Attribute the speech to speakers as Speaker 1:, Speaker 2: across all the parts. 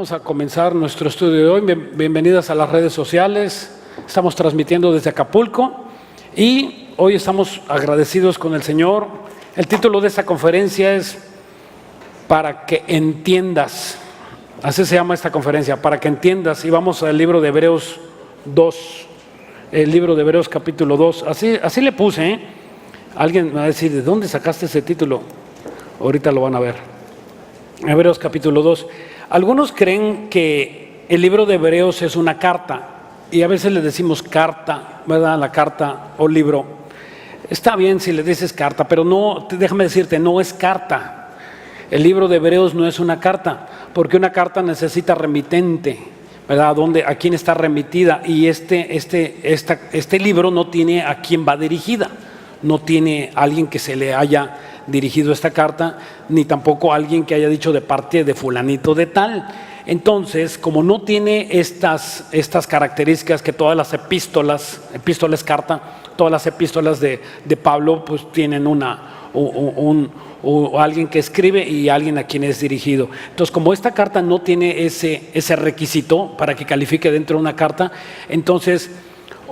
Speaker 1: Vamos a comenzar nuestro estudio de hoy. Bienvenidas a las redes sociales. Estamos transmitiendo desde Acapulco y hoy estamos agradecidos con el Señor. El título de esta conferencia es Para que entiendas. Así se llama esta conferencia, Para que entiendas. Y vamos al libro de Hebreos 2, el libro de Hebreos capítulo 2. Así le puse, ¿eh? Alguien me va a decir, ¿de dónde sacaste ese título? Ahorita lo van a ver. Hebreos capítulo 2. Algunos creen que el libro de Hebreos es una carta, y a veces le decimos carta, ¿verdad? La carta o libro. Está bien si le dices carta, pero no, déjame decirte, no es carta. El libro de Hebreos no es una carta, porque una carta necesita remitente, ¿verdad? ¿A quién está remitida? Y este libro no tiene a quién va dirigida, no tiene a alguien que se le haya dirigido esta carta, ni tampoco a alguien que haya dicho de parte de fulanito de tal. Entonces, como no tiene estas características que todas las epístolas carta, todas las epístolas de Pablo, pues tienen alguien que escribe y alguien a quien es dirigido. Entonces, como esta carta no tiene ese requisito para que califique dentro de una carta, entonces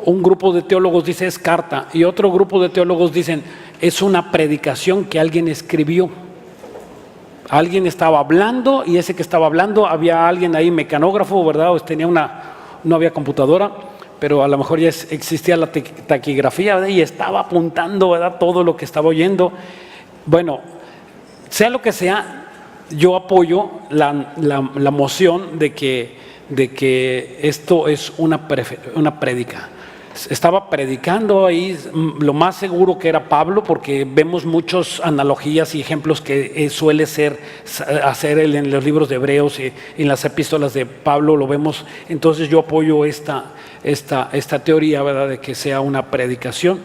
Speaker 1: un grupo de teólogos dice es carta y otro grupo de teólogos dicen es una predicación que alguien escribió. Alguien estaba hablando y ese que estaba hablando, había alguien ahí mecanógrafo, ¿verdad? No había computadora, pero a lo mejor ya existía la taquigrafía, ¿verdad? Y estaba apuntando, ¿verdad? Todo lo que estaba oyendo. Bueno, sea lo que sea, yo apoyo la moción de que esto es una prédica. Estaba predicando ahí, lo más seguro que era Pablo, porque vemos muchas analogías y ejemplos que suele hacer él en los libros de Hebreos y en las epístolas de Pablo, lo vemos. Entonces yo apoyo esta teoría, ¿verdad?, de que sea una predicación.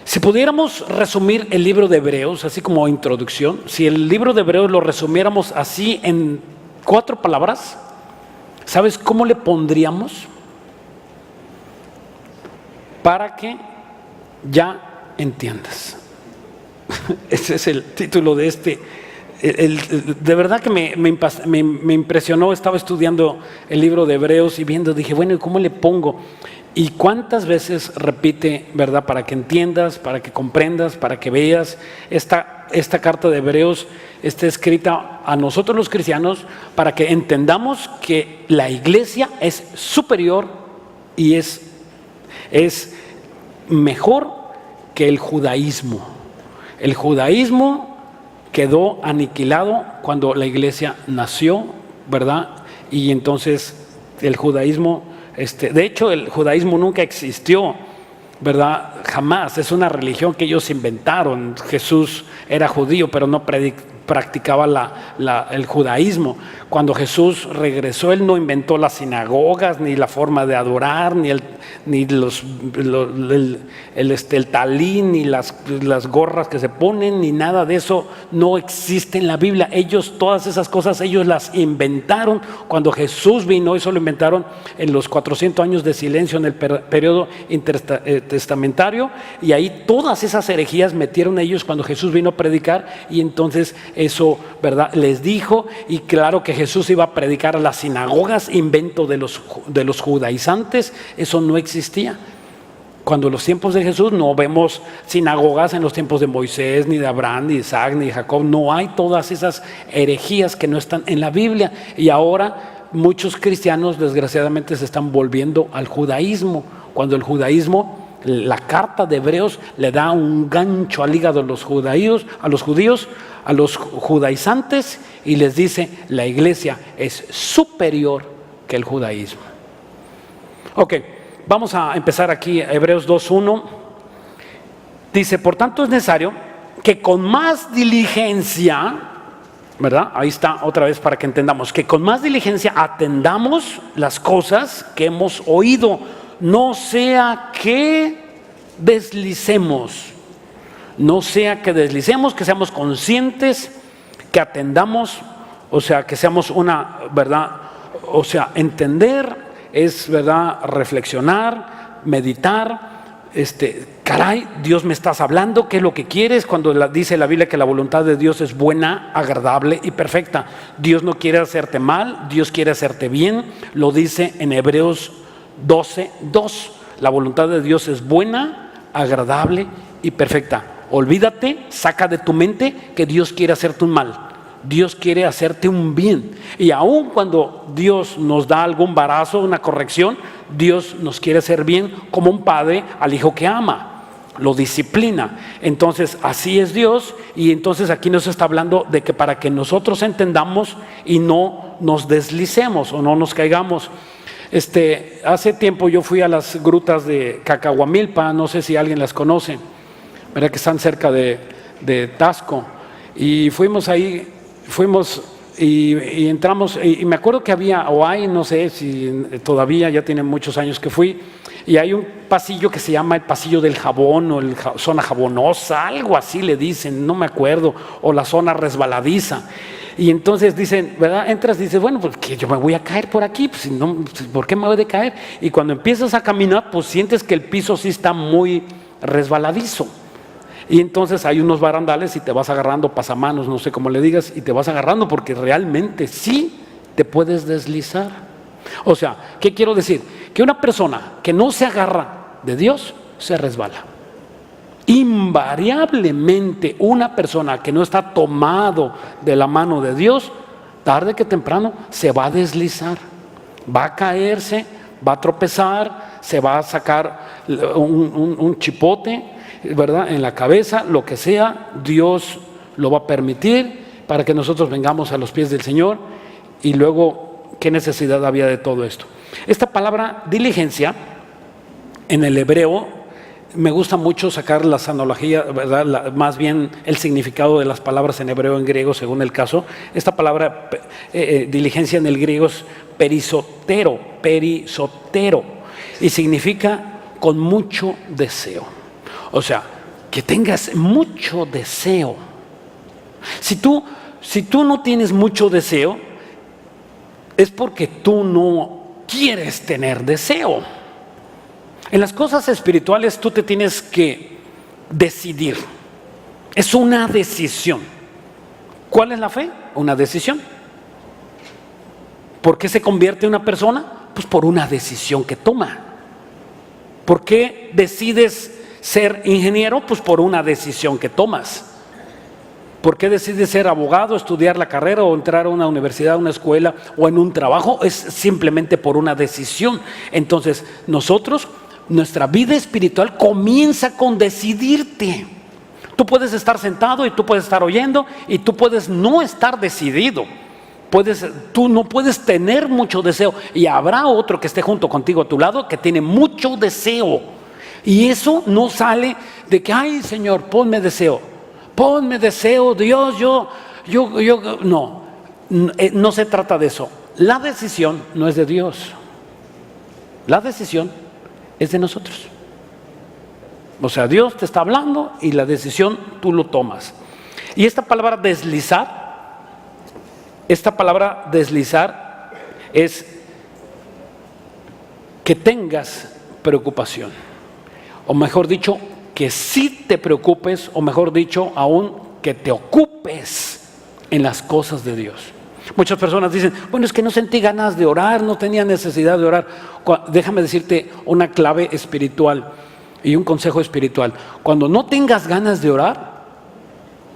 Speaker 1: Si pudiéramos resumir el libro de Hebreos, así como introducción, si el libro de Hebreos lo resumiéramos así en 4 palabras, ¿sabes cómo le pondríamos? Para que ya entiendas. Ese es el título de de verdad que me impresionó. Estaba estudiando el libro de Hebreos y dije, bueno, ¿y cómo le pongo? Y cuántas veces repite, ¿verdad? Para que entiendas, para que comprendas, para que veas. Esta carta de Hebreos está escrita a nosotros los cristianos para que entendamos que la iglesia es superior y es mejor que el judaísmo. El judaísmo quedó aniquilado cuando la iglesia nació, ¿verdad? Y entonces el judaísmo, de hecho el judaísmo nunca existió, ¿verdad? Jamás. Es una religión que ellos inventaron. Jesús era judío, pero no practicaba el judaísmo. Cuando Jesús regresó, él no inventó las sinagogas, ni la forma de adorar, ni el talí, ni las gorras que se ponen, ni nada de eso no existe en la Biblia. Todas esas cosas, ellos las inventaron cuando Jesús vino. Eso lo inventaron en los 400 años de silencio en el periodo intertestamentario, y ahí todas esas herejías metieron ellos cuando Jesús vino a predicar. Y entonces eso, ¿verdad?, les dijo. Y claro que Jesús iba a predicar a las sinagogas, invento de los judaizantes. Eso no existía. Cuando en los tiempos de Jesús no vemos sinagogas, en los tiempos de Moisés, ni de Abraham, ni de Isaac, ni de Jacob. No hay todas esas herejías que no están en la Biblia. Y ahora muchos cristianos desgraciadamente se están volviendo al judaísmo, cuando el judaísmo, la carta de Hebreos le da un gancho al hígado a los judíos, a los judaizantes, y les dice la iglesia es superior que el judaísmo. Ok, vamos a empezar aquí. Hebreos 2:1 dice: por tanto es necesario que con más diligencia, ¿verdad? Ahí está otra vez para que entendamos, que con más diligencia atendamos las cosas que hemos oído, no sea que deslicemos. No sea que deslicemos, que seamos conscientes, que atendamos, o sea, que seamos ¿verdad? O sea, entender es, ¿verdad?, reflexionar, meditar, caray, Dios me estás hablando, ¿qué es lo que quieres? Cuando dice la Biblia que la voluntad de Dios es buena, agradable y perfecta. Dios no quiere hacerte mal, Dios quiere hacerte bien, lo dice en Hebreos 12:2. La voluntad de Dios es buena, agradable y perfecta. Olvídate, saca de tu mente que Dios quiere hacerte un mal. Dios quiere hacerte un bien. Y aun cuando Dios nos da algún embarazo, una corrección, Dios nos quiere hacer bien como un padre al hijo que ama. Lo disciplina. Entonces así es Dios. Y entonces aquí nos está hablando de que para que nosotros entendamos y no nos deslicemos o no nos caigamos. Hace tiempo yo fui a las grutas de Cacahuamilpa, no sé si alguien las conoce, ¿verdad? Que están cerca de Tasco. Y fuimos ahí, y entramos, y me acuerdo que había, o hay, no sé si todavía, ya tiene muchos años que fui, y hay un pasillo que se llama el pasillo del jabón, o zona jabonosa, algo así le dicen, no me acuerdo, o la zona resbaladiza. Y entonces dicen, ¿verdad? Entras y dices, bueno, pues que yo me voy a caer por aquí, pues, no, ¿por qué me voy a caer? Y cuando empiezas a caminar, pues sientes que el piso sí está muy resbaladizo. Y entonces hay unos barandales y te vas agarrando, pasamanos, no sé cómo le digas, y te vas agarrando porque realmente sí te puedes deslizar. O sea, ¿qué quiero decir? Que una persona que no se agarra de Dios se resbala. Invariablemente una persona que no está tomado de la mano de Dios, tarde que temprano se va a deslizar, va a caerse, va a tropezar, se va a sacar un chipote, ¿verdad? En la cabeza, lo que sea, Dios lo va a permitir para que nosotros vengamos a los pies del Señor. Y luego, ¿qué necesidad había de todo esto? Esta palabra diligencia en el hebreo, me gusta mucho sacar las analogías, ¿verdad? Más bien el significado de las palabras en hebreo, en griego, según el caso. Esta palabra diligencia en el griego es perisotero, y significa con mucho deseo. O sea, que tengas mucho deseo. Si tú no tienes mucho deseo, es porque tú no quieres tener deseo. En las cosas espirituales tú te tienes que decidir. Es una decisión. ¿Cuál es la fe? Una decisión. ¿Por qué se convierte una persona? Pues por una decisión que toma. ¿Por qué decides ser ingeniero? Pues por una decisión que tomas. ¿Por qué decides ser abogado, estudiar la carrera o entrar a una universidad, a una escuela o en un trabajo? Es simplemente por una decisión. Entonces, nuestra vida espiritual comienza con decidirte. Tú puedes estar sentado y tú puedes estar oyendo y tú puedes no estar decidido. Tú no puedes tener mucho deseo y habrá otro que esté junto contigo a tu lado que tiene mucho deseo. Y eso no sale de que, ay Señor, ponme deseo, Dios, no se trata de eso. La decisión no es de Dios, la decisión es de nosotros. O sea, Dios te está hablando y la decisión tú lo tomas. Y esta palabra deslizar es que tengas preocupación, o mejor dicho, que sí te preocupes, o mejor dicho aún, que te ocupes en las cosas de Dios. Muchas personas dicen, bueno, es que no sentí ganas de orar, no tenía necesidad de orar. Déjame decirte una clave espiritual y un consejo espiritual. Cuando no tengas ganas de orar,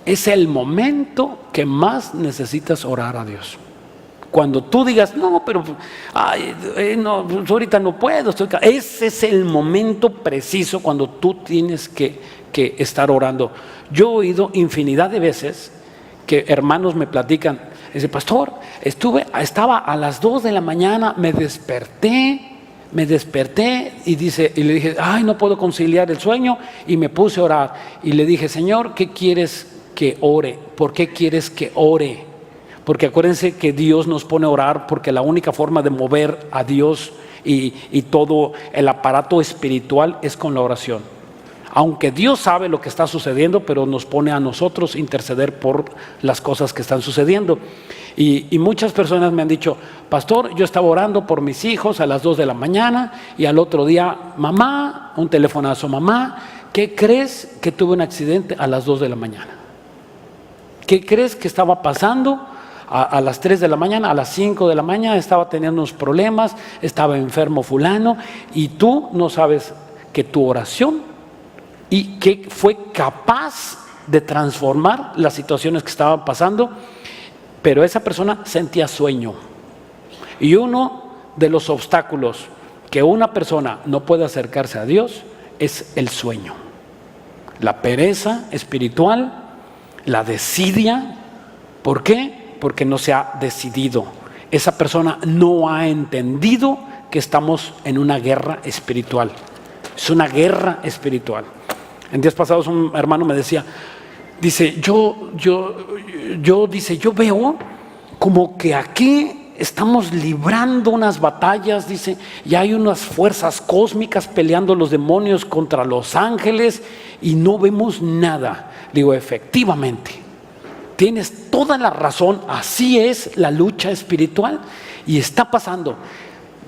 Speaker 1: es el momento que más necesitas orar a Dios. Cuando tú digas, no, pero no, ahorita no puedo, ese es el momento preciso cuando tú tienes que estar orando. Yo he oído infinidad de veces que hermanos me platican, dice, pastor, estaba a las 2 de la mañana, me desperté y le dije, ay, no puedo conciliar el sueño, y me puse a orar y le dije, Señor, ¿qué quieres que ore? ¿Por qué quieres que ore? Porque acuérdense que Dios nos pone a orar porque la única forma de mover a Dios y todo el aparato espiritual es con la oración. Aunque Dios sabe lo que está sucediendo, pero nos pone a nosotros interceder por las cosas que están sucediendo. Y muchas personas me han dicho, pastor, yo estaba orando por mis hijos a las 2 de la mañana y al otro día, mamá, un telefonazo, mamá, ¿qué crees que tuve un accidente a las 2 de la mañana? ¿Qué crees que estaba pasando? A las 3 de la mañana, a las 5 de la mañana estaba teniendo unos problemas, estaba enfermo fulano, y tú no sabes que tu oración y que fue capaz de transformar las situaciones que estaban pasando, pero esa persona sentía sueño. Y uno de los obstáculos que una persona no puede acercarse a Dios es el sueño, la pereza espiritual, la desidia. ¿Por qué? Porque no se ha decidido. Esa persona no ha entendido que estamos en una guerra espiritual. Es una guerra espiritual. En días pasados un hermano me decía, dice, yo veo como que aquí estamos librando unas batallas, dice, y hay unas fuerzas cósmicas peleando los demonios contra los ángeles y no vemos nada. Digo, efectivamente, tienes toda la razón, así es la lucha espiritual y está pasando.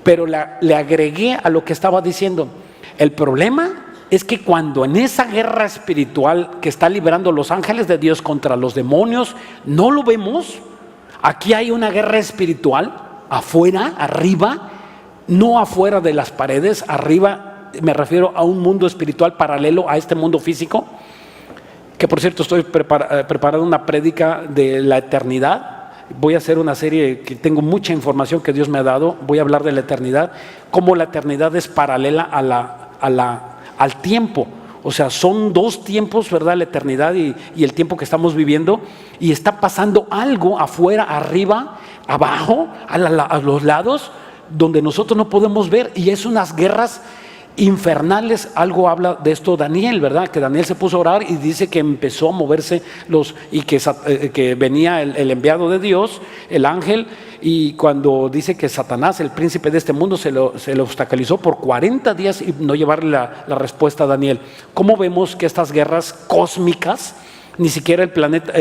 Speaker 1: Pero le agregué a lo que estaba diciendo, el problema es que cuando en esa guerra espiritual que está librando los ángeles de Dios contra los demonios, no lo vemos. Aquí hay una guerra espiritual, afuera, arriba, no afuera de las paredes, arriba, me refiero a un mundo espiritual paralelo a este mundo físico. Que por cierto estoy preparando una prédica de la eternidad. Voy a hacer una serie que tengo mucha información que Dios me ha dado. Voy a hablar de la eternidad, cómo la eternidad es paralela al tiempo. O sea, son dos tiempos, ¿verdad? La eternidad y el tiempo que estamos viviendo. Y está pasando algo afuera, arriba, abajo, a los lados, donde nosotros no podemos ver. Y es unas guerras infernales. Algo habla de esto Daniel, ¿verdad? Que Daniel se puso a orar y dice que empezó a moverse y que venía el enviado de Dios, el ángel, y cuando dice que Satanás, el príncipe de este mundo, se le obstaculizó por 40 días y no llevarle la respuesta a Daniel. ¿Cómo vemos que estas guerras cósmicas, ni siquiera el planeta,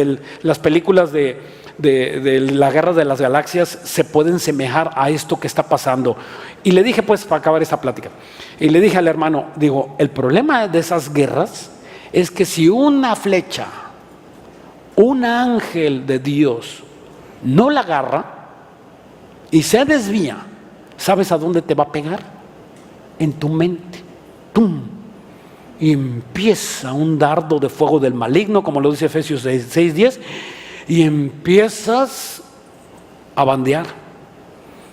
Speaker 1: las películas de la guerra de las galaxias se pueden semejar a esto que está pasando? Y le dije, pues, para acabar esta plática, y le dije al hermano, digo, el problema de esas guerras es que si una flecha, un ángel de Dios no la agarra y se desvía, ¿sabes a dónde te va a pegar? En tu mente. ¡Pum! Y empieza un dardo de fuego del maligno, como lo dice Efesios 6:10, y empiezas a bandear,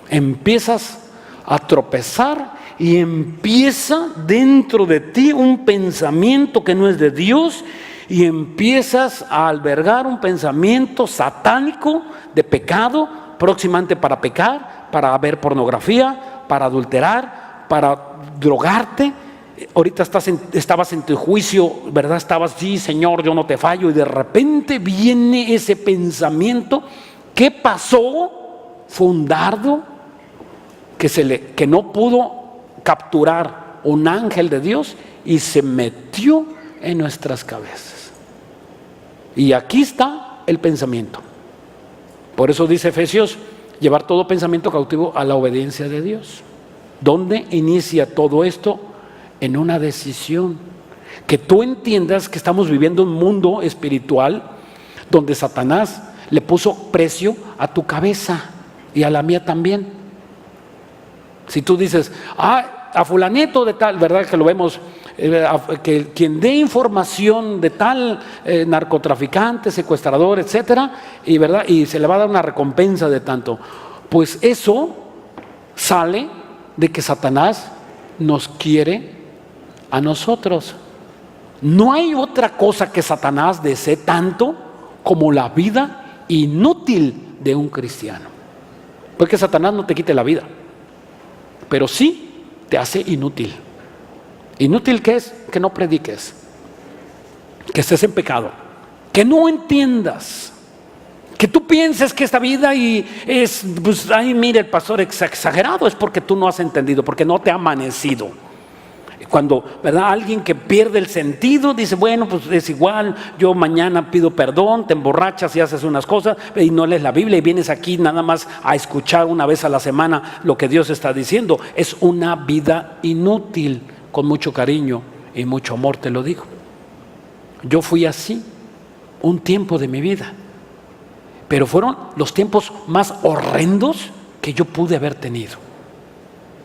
Speaker 1: empiezas a tropezar y empieza dentro de ti un pensamiento que no es de Dios y empiezas a albergar un pensamiento satánico de pecado, próximamente para pecar, para ver pornografía, para adulterar, para drogarte. Ahorita estabas en tu juicio, ¿verdad? Estabas, sí, Señor, yo no te fallo, y de repente viene ese pensamiento. ¿Qué pasó? Fue un dardo que no pudo capturar un ángel de Dios y se metió en nuestras cabezas. Y aquí está el pensamiento. Por eso dice Efesios, llevar todo pensamiento cautivo a la obediencia de Dios. ¿Dónde inicia todo esto? En una decisión. Que tú entiendas que estamos viviendo un mundo espiritual donde Satanás le puso precio a tu cabeza y a la mía también. Si tú dices, a fulanito de tal, ¿verdad? Que lo vemos, que quien dé información de tal narcotraficante, secuestrador, etcétera, y ¿verdad? Y se le va a dar una recompensa de tanto. Pues eso sale de que Satanás nos quiere a nosotros. No hay otra cosa que Satanás desee tanto como la vida inútil de un cristiano. Porque Satanás no te quite la vida, pero sí te hace inútil. ¿Inútil qué es? Que no prediques, que estés en pecado, que no entiendas, que tú pienses que esta vida y es, pues, ay, mire, el pastor es exagerado, es porque tú no has entendido, porque no te ha amanecido. Cuando, ¿verdad?, alguien que pierde el sentido dice, bueno, pues es igual, yo mañana pido perdón, te emborrachas y haces unas cosas y no lees la Biblia y vienes aquí nada más a escuchar una vez a la semana lo que Dios está diciendo. Es una vida inútil, con mucho cariño y mucho amor te lo digo. Yo fui así un tiempo de mi vida, pero fueron los tiempos más horrendos que yo pude haber tenido,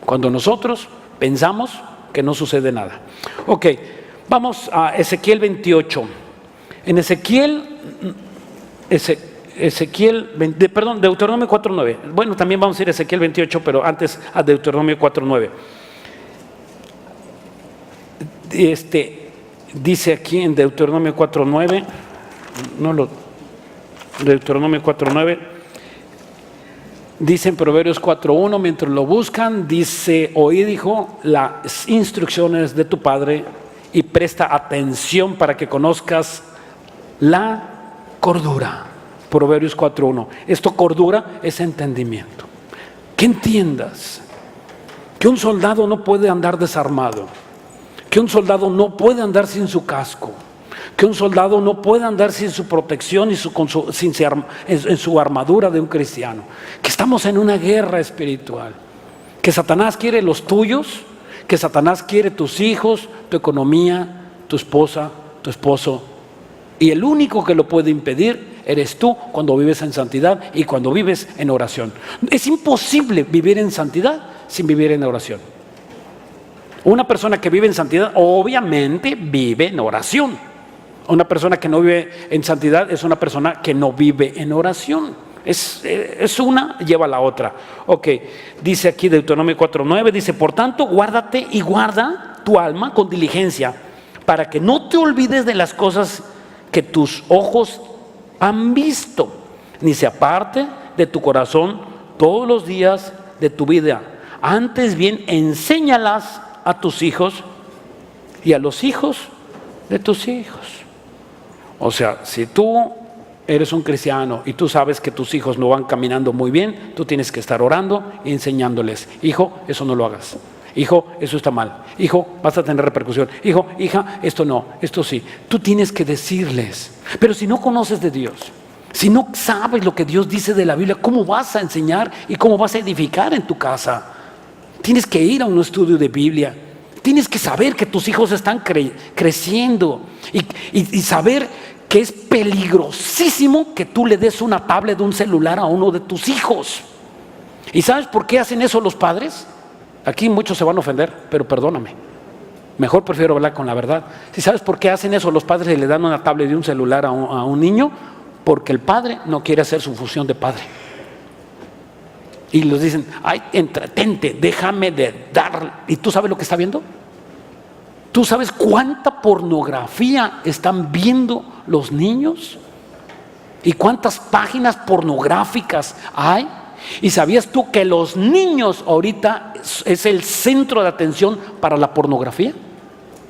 Speaker 1: cuando nosotros pensamos que no sucede nada. Ok, vamos a Ezequiel 28. En Deuteronomio 4:9. Bueno, también vamos a ir a Ezequiel 28, pero antes a Deuteronomio 4:9. Dice aquí en Deuteronomio 4:9, Deuteronomio 4:9, dice en Proverbios 4:1, mientras lo buscan, dice, oí, dijo, las instrucciones de tu padre y presta atención para que conozcas la cordura. Proverbios 4:1. Esto, cordura, es entendimiento. Que entiendas que un soldado no puede andar desarmado, que un soldado no puede andar sin su casco, que un soldado no puede andar sin su protección y en su armadura de un cristiano, que estamos en una guerra espiritual, que Satanás quiere los tuyos, que Satanás quiere tus hijos, tu economía, tu esposa, tu esposo, y el único que lo puede impedir eres tú cuando vives en santidad y cuando vives en oración. Es imposible vivir en santidad sin vivir en oración. Una persona que vive en santidad obviamente vive en oración. Una persona que no vive en santidad es una persona que no vive en oración. Es una, lleva a la otra. Ok, dice aquí Deuteronomio 4:9, dice, por tanto, guárdate y guarda tu alma con diligencia, para que no te olvides de las cosas que tus ojos han visto, ni se aparte de tu corazón todos los días de tu vida. Antes bien, enséñalas a tus hijos y a los hijos de tus hijos. O sea, si tú eres un cristiano y tú sabes que tus hijos no van caminando muy bien, tú tienes que estar orando y enseñándoles, hijo, eso no lo hagas, hijo, eso está mal, hijo, vas a tener repercusión, hijo, hija, esto no, esto sí. Tú tienes que decirles. Pero si no conoces de Dios, si no sabes lo que Dios dice de la Biblia, ¿cómo vas a enseñar y cómo vas a edificar en tu casa? Tienes que ir a un estudio de Biblia. Tienes que saber que tus hijos están creciendo y saber que es peligrosísimo que tú le des una tablet de un celular a uno de tus hijos. ¿Y sabes por qué hacen eso los padres? Aquí muchos se van a ofender, pero perdóname. Mejor prefiero hablar con la verdad. ¿Sí sabes por qué hacen eso los padres y le dan una tablet de un celular a un niño? Porque el padre no quiere hacer su función de padre. Y les dicen, ay, entretente, déjame de dar. ¿Y tú sabes lo que está viendo? ¿Tú sabes cuánta pornografía están viendo los niños? ¿Y cuántas páginas pornográficas hay? ¿Y sabías tú que los niños ahorita es el centro de atención para la pornografía?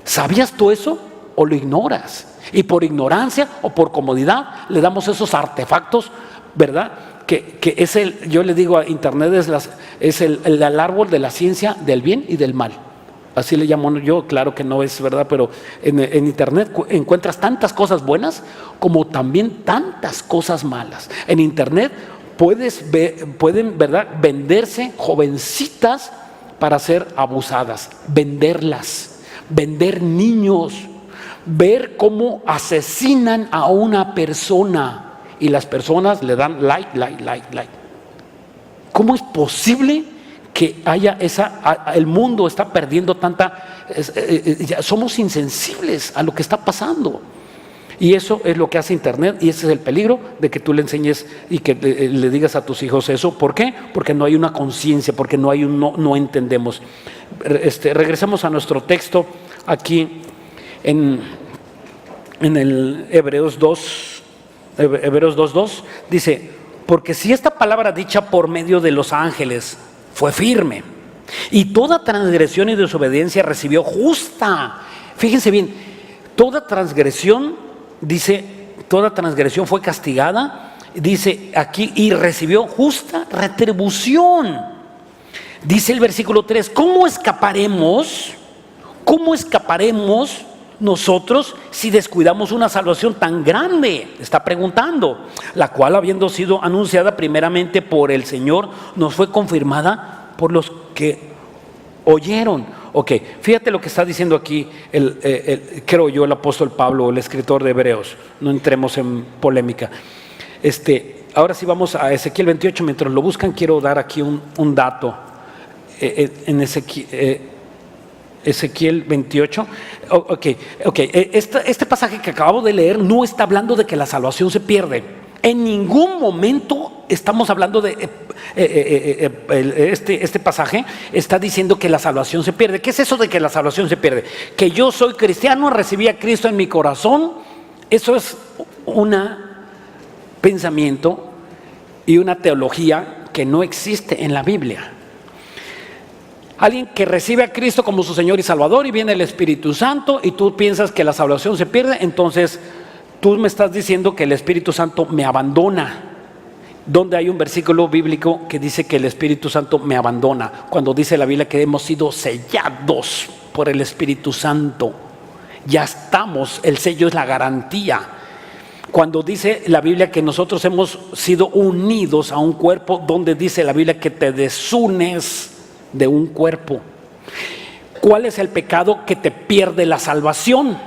Speaker 1: ¿Sabías tú eso o lo ignoras? Y por ignorancia o por comodidad le damos esos artefactos, ¿verdad? Que es yo le digo a internet, es el árbol de la ciencia del bien y del mal. Así le llamo yo, claro que no es verdad, pero en internet encuentras tantas cosas buenas como también tantas cosas malas. En internet pueden, ¿verdad?, venderse jovencitas para ser abusadas, venderlas, vender niños, ver cómo asesinan a una persona. Y las personas le dan like. ¿Cómo es posible que haya el mundo está perdiendo somos insensibles a lo que está pasando? Y eso es lo que hace internet, y ese es el peligro de que tú le enseñes y que le digas a tus hijos eso. ¿Por qué? Porque no hay una conciencia, porque no entendemos. Regresemos a nuestro texto aquí en el Hebreos 2:2 dice, porque si esta palabra dicha por medio de los ángeles fue firme, y toda transgresión y desobediencia recibió justa. Fíjense bien, toda transgresión, dice, toda transgresión fue castigada, dice aquí, y recibió justa retribución. Dice el versículo 3, ¿cómo escaparemos ¿cómo escaparemos nosotros si descuidamos una salvación tan grande? Está preguntando, la cual, habiendo sido anunciada primeramente por el Señor, nos fue confirmada por los que oyeron. Ok, fíjate lo que está diciendo aquí creo yo, el apóstol Pablo, el escritor de Hebreos. No entremos en polémica. Ahora sí vamos a Ezequiel 28. Mientras lo buscan, quiero dar aquí un dato en Ezequiel 28. Este pasaje que acabo de leer no está hablando de que la salvación se pierde. En ningún momento estamos hablando de este pasaje está diciendo que la salvación se pierde. ¿Qué es eso de que la salvación se pierde? Que yo soy cristiano, recibí a Cristo en mi corazón. Eso es un pensamiento y una teología que no existe en la Biblia. Alguien que recibe a Cristo como su Señor y Salvador y viene el Espíritu Santo y tú piensas que la salvación se pierde, entonces tú me estás diciendo que el Espíritu Santo me abandona. ¿Dónde hay un versículo bíblico que dice que el Espíritu Santo me abandona? Cuando dice la Biblia que hemos sido sellados por el Espíritu Santo. Ya estamos, el sello es la garantía. Cuando dice la Biblia que nosotros hemos sido unidos a un cuerpo, donde dice la Biblia que te desunes de un cuerpo. ¿Cuál es el pecado que te pierde la salvación?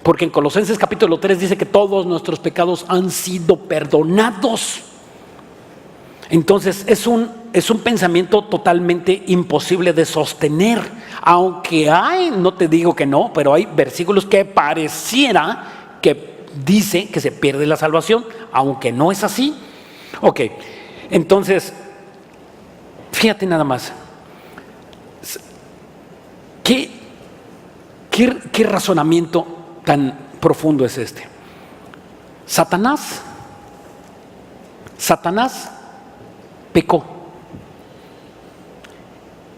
Speaker 1: Porque en Colosenses capítulo 3 dice que todos nuestros pecados han sido perdonados. Entonces es un pensamiento totalmente imposible de sostener. Aunque no te digo que no, pero hay versículos que pareciera que dice que se pierde la salvación, aunque no es así. Ok, entonces fíjate nada más. ¿Qué razonamiento tan profundo es este? Satanás pecó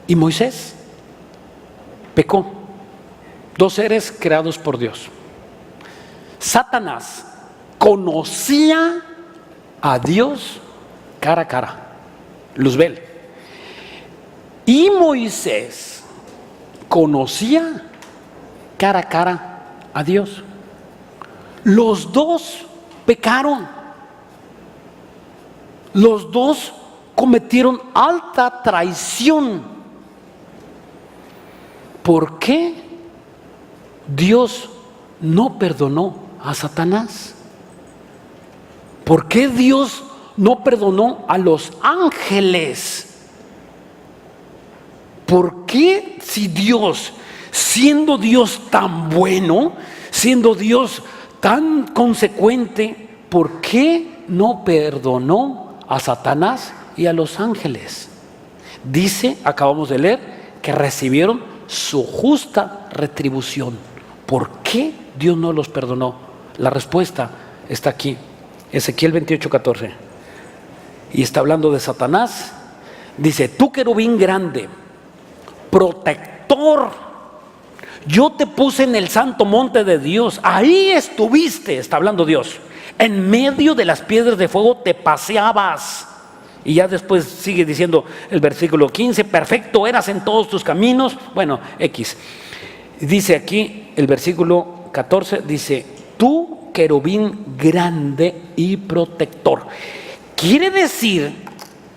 Speaker 1: y Moisés pecó. Dos seres creados por Dios. Satanás conocía a Dios cara a cara, Luzbel. Y Moisés conocía cara a cara a Dios. Los dos pecaron. Los dos cometieron alta traición. ¿Por qué Dios no perdonó a Satanás? ¿Por qué Dios no perdonó a los ángeles? ¿Por qué, si Dios, siendo Dios tan bueno, siendo Dios tan consecuente, por qué no perdonó a Satanás y a los ángeles? Dice, acabamos de leer, que recibieron su justa retribución. ¿Por qué Dios no los perdonó? La respuesta está aquí, Ezequiel 28:14. Y está hablando de Satanás. Dice: tú, querubín grande, protector, yo te puse en el santo monte de Dios, ahí estuviste, está hablando Dios, en medio de las piedras de fuego te paseabas. Y ya después sigue diciendo el versículo 15: perfecto eras en todos tus caminos. Bueno, dice aquí el versículo 14, dice: tú, querubín grande y protector. Quiere decir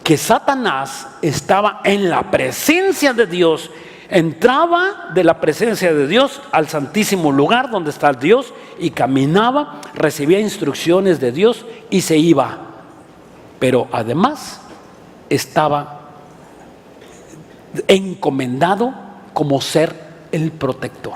Speaker 1: que Satanás estaba en la presencia de Dios, entraba de la presencia de Dios al santísimo lugar donde está Dios y caminaba, recibía instrucciones de Dios y se iba. Pero además estaba encomendado como ser el protector.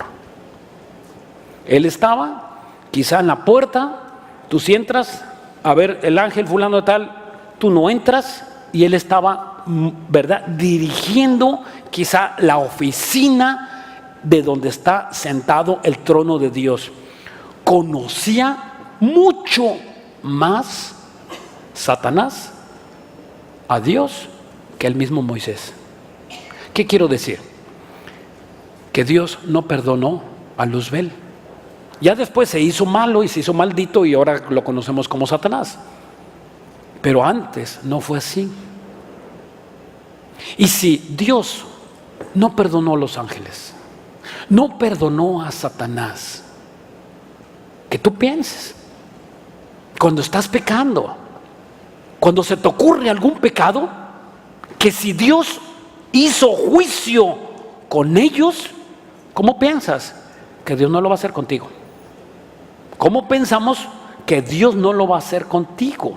Speaker 1: Él estaba quizá en la puerta, tú si entras, a ver, el ángel fulano de tal, tú no entras, y él estaba, ¿verdad?, dirigiendo quizá la oficina de donde está sentado el trono de Dios. Conocía mucho más Satanás a Dios que el mismo Moisés. ¿Qué quiero decir? Que Dios no perdonó a Luzbel. Ya después se hizo malo y se hizo maldito y ahora lo conocemos como Satanás. Pero antes no fue así. Y si Dios no perdonó a los ángeles, no perdonó a Satanás. Que tú pienses, cuando estás pecando, cuando se te ocurre algún pecado, que si Dios hizo juicio con ellos, ¿cómo piensas que Dios no lo va a hacer contigo? ¿Cómo pensamos que Dios no lo va a hacer contigo?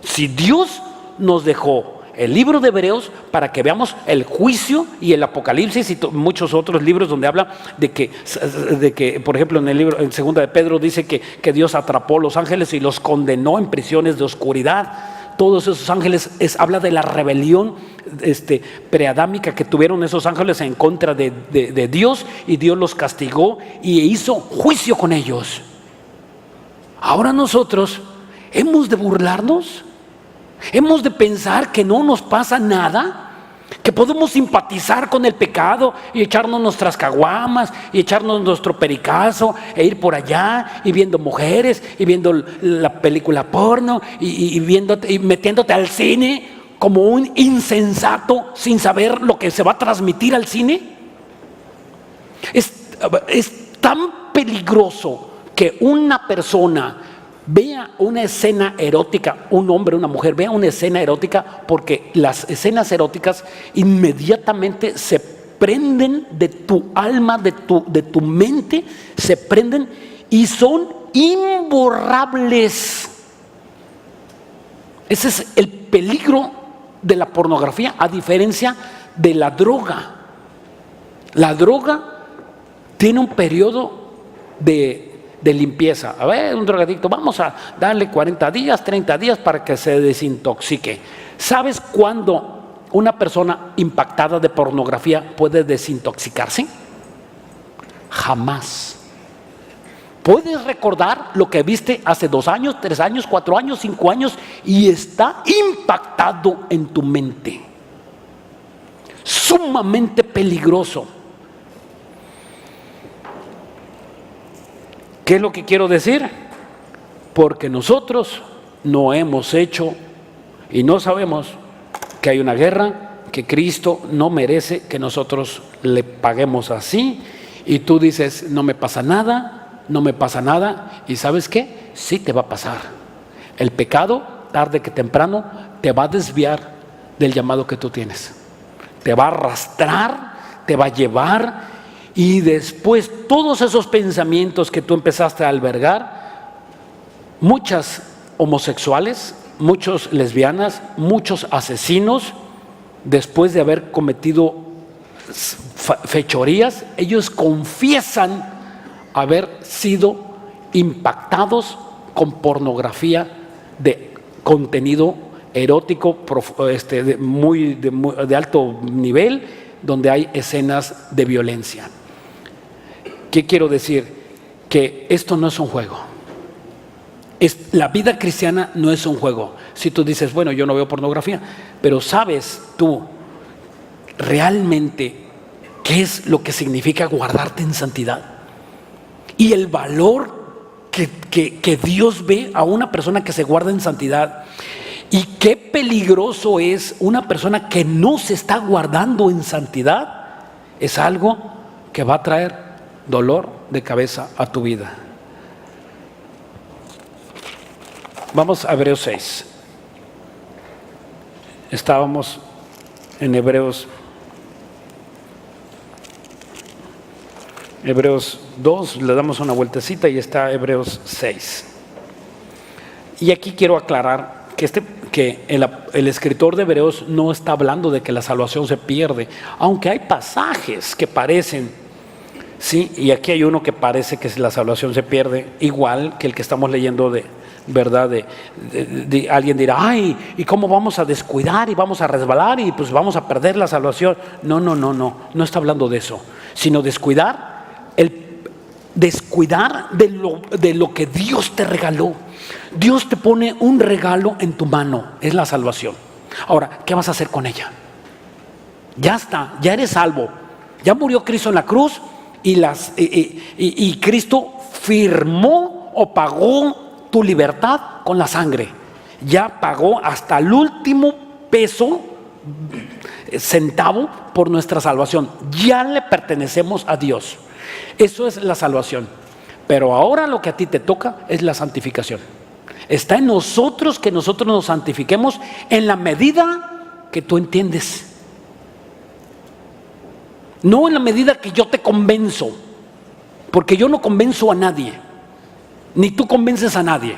Speaker 1: Si Dios nos dejó el libro de Hebreos para que veamos el juicio y el Apocalipsis y muchos otros libros donde habla de que, por ejemplo, en el libro, en segunda de Pedro dice que Dios atrapó a los ángeles y los condenó en prisiones de oscuridad. Todos esos ángeles habla de la rebelión preadámica que tuvieron esos ángeles en contra de Dios, y Dios los castigó y hizo juicio con ellos. Ahora nosotros hemos de burlarnos, hemos de pensar que no nos pasa nada, que podemos simpatizar con el pecado y echarnos nuestras caguamas y echarnos nuestro pericazo e ir por allá y viendo mujeres y viendo la película porno y metiéndote al cine como un insensato sin saber lo que se va a transmitir al cine. Es tan peligroso que una persona vea una escena erótica, un hombre, una mujer, vea una escena erótica, porque las escenas eróticas inmediatamente se prenden de tu alma, de tu mente, se prenden y son imborrables. Ese es el peligro de la pornografía, a diferencia de la droga. La droga tiene un periodo de limpieza. A ver, un drogadicto, vamos a darle 40 días, 30 días para que se desintoxique. ¿Sabes cuándo una persona impactada de pornografía puede desintoxicarse? Jamás. Puedes recordar lo que viste hace 2 años, 3 años, 4 años, 5 años y está impactado en tu mente. Sumamente peligroso. ¿Qué es lo que quiero decir? Porque nosotros no hemos hecho y no sabemos que hay una guerra, que Cristo no merece que nosotros le paguemos así, y tú dices, no me pasa nada, no me pasa nada, y ¿sabes qué? Sí te va a pasar. El pecado, tarde que temprano, te va a desviar del llamado que tú tienes. Te va a arrastrar, te va a llevar. Y después todos esos pensamientos que tú empezaste a albergar, muchas homosexuales, muchos lesbianas, muchos asesinos, después de haber cometido fechorías, ellos confiesan haber sido impactados con pornografía de contenido erótico de alto nivel, donde hay escenas de violencia. ¿Qué quiero decir? Que esto no es un juego. La vida cristiana no es un juego. Si tú dices, bueno, yo no veo pornografía, pero ¿sabes tú realmente qué es lo que significa guardarte en santidad? Y el valor que Dios ve a una persona que se guarda en santidad. Y qué peligroso es una persona que no se está guardando en santidad. Es algo que va a traer dolor de cabeza a tu vida. Vamos a Hebreos 6. Estábamos en Hebreos 2, le damos una vueltecita y está Hebreos 6. Y aquí quiero aclarar que el escritor de Hebreos no está hablando de que la salvación se pierde, aunque hay pasajes que parecen. Sí, y aquí hay uno que parece que la salvación se pierde, igual que el que estamos leyendo ¿verdad? Alguien dirá, ay, ¿y cómo vamos a descuidar y vamos a resbalar y pues vamos a perder la salvación? No está hablando de eso, sino descuidar de lo que Dios te regaló. Dios te pone un regalo en tu mano, es la salvación. Ahora, ¿qué vas a hacer con ella? Ya está, ya eres salvo, ya murió Cristo en la cruz. Y Cristo firmó o pagó tu libertad con la sangre. Ya pagó hasta el último peso centavo por nuestra salvación. Ya le pertenecemos a Dios. Eso es la salvación. Pero ahora lo que a ti te toca es la santificación. Está en nosotros que nosotros nos santifiquemos en la medida que tú entiendes. No en la medida que yo te convenzo, porque yo no convenzo a nadie, ni tú convences a nadie.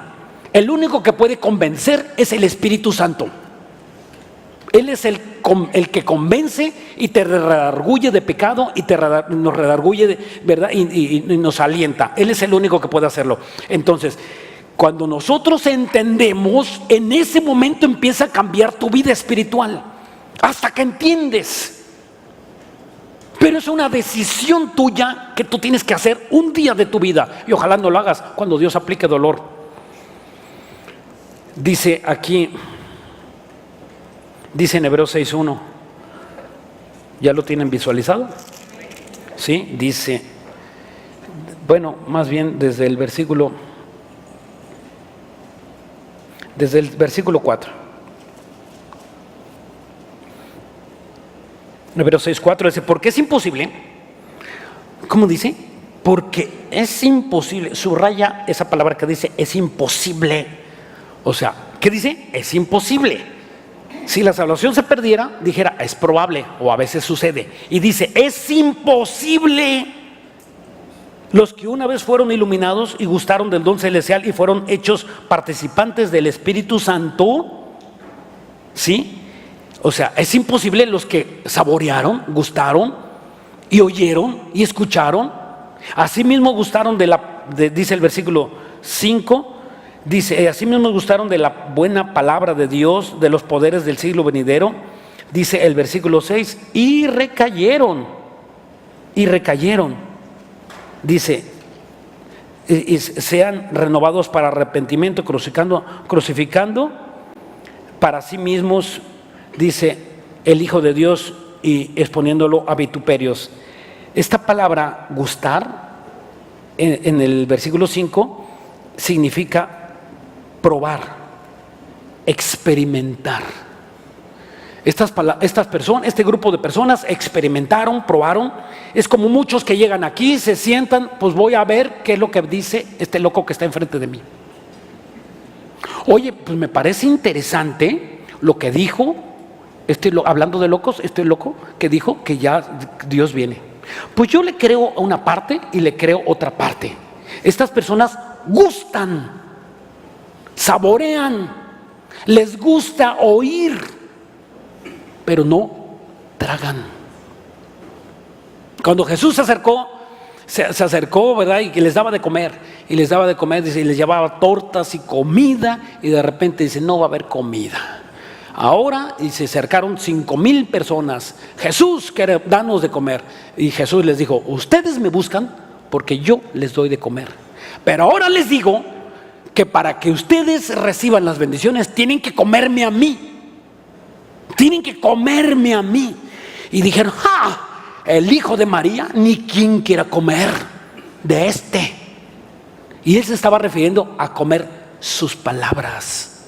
Speaker 1: El único que puede convencer es el Espíritu Santo. Él es el que convence y te redarguye de pecado y nos redarguye de verdad y nos alienta. Él es el único que puede hacerlo. Entonces, cuando nosotros entendemos, en ese momento empieza a cambiar tu vida espiritual, hasta que entiendes. Pero es una decisión tuya que tú tienes que hacer un día de tu vida, y ojalá no lo hagas cuando Dios aplique dolor. Dice aquí, dice en Hebreos 6:1, ¿ya lo tienen visualizado? Sí, dice, bueno, más bien desde el versículo 4. Hebreos 6:4 dice, porque es imposible. ¿Cómo dice? Porque es imposible. Subraya esa palabra que dice, es imposible. O sea, ¿qué dice? Es imposible. Si la salvación se perdiera, dijera, es probable o a veces sucede. Y dice, es imposible. Los que una vez fueron iluminados y gustaron del don celestial y fueron hechos participantes del Espíritu Santo, ¿sí? O sea, es imposible los que saborearon, gustaron y oyeron y escucharon. Asimismo gustaron dice el versículo 5, dice, asimismo gustaron de la buena palabra de Dios, de los poderes del siglo venidero. Dice el versículo 6, y recayeron. Dice, y sean renovados para arrepentimiento, crucificando para sí mismos, dice, el Hijo de Dios, y exponiéndolo a vituperios. Esta palabra gustar en el versículo 5 significa probar, experimentar. Estas personas, este grupo de personas experimentaron, probaron. Es como muchos que llegan aquí, se sientan, pues voy a ver qué es lo que dice este loco que está enfrente de mí. Oye, pues me parece interesante lo que dijo, hablando de locos, este loco que dijo que ya Dios viene. Pues yo le creo a una parte y le creo otra parte. Estas personas gustan, saborean, les gusta oír, pero no tragan. Cuando Jesús se acercó, ¿verdad? Y que les daba de comer, dice, y les llevaba tortas y comida, y de repente dice, no va a haber comida. Ahora, y se acercaron 5,000 personas. Jesús, danos de comer. Y Jesús les dijo, ustedes me buscan porque yo les doy de comer. Pero ahora les digo que para que ustedes reciban las bendiciones, tienen que comerme a mí. Tienen que comerme a mí. Y dijeron, el hijo de María, ni quien quiera comer de este. Y él se estaba refiriendo a comer sus palabras,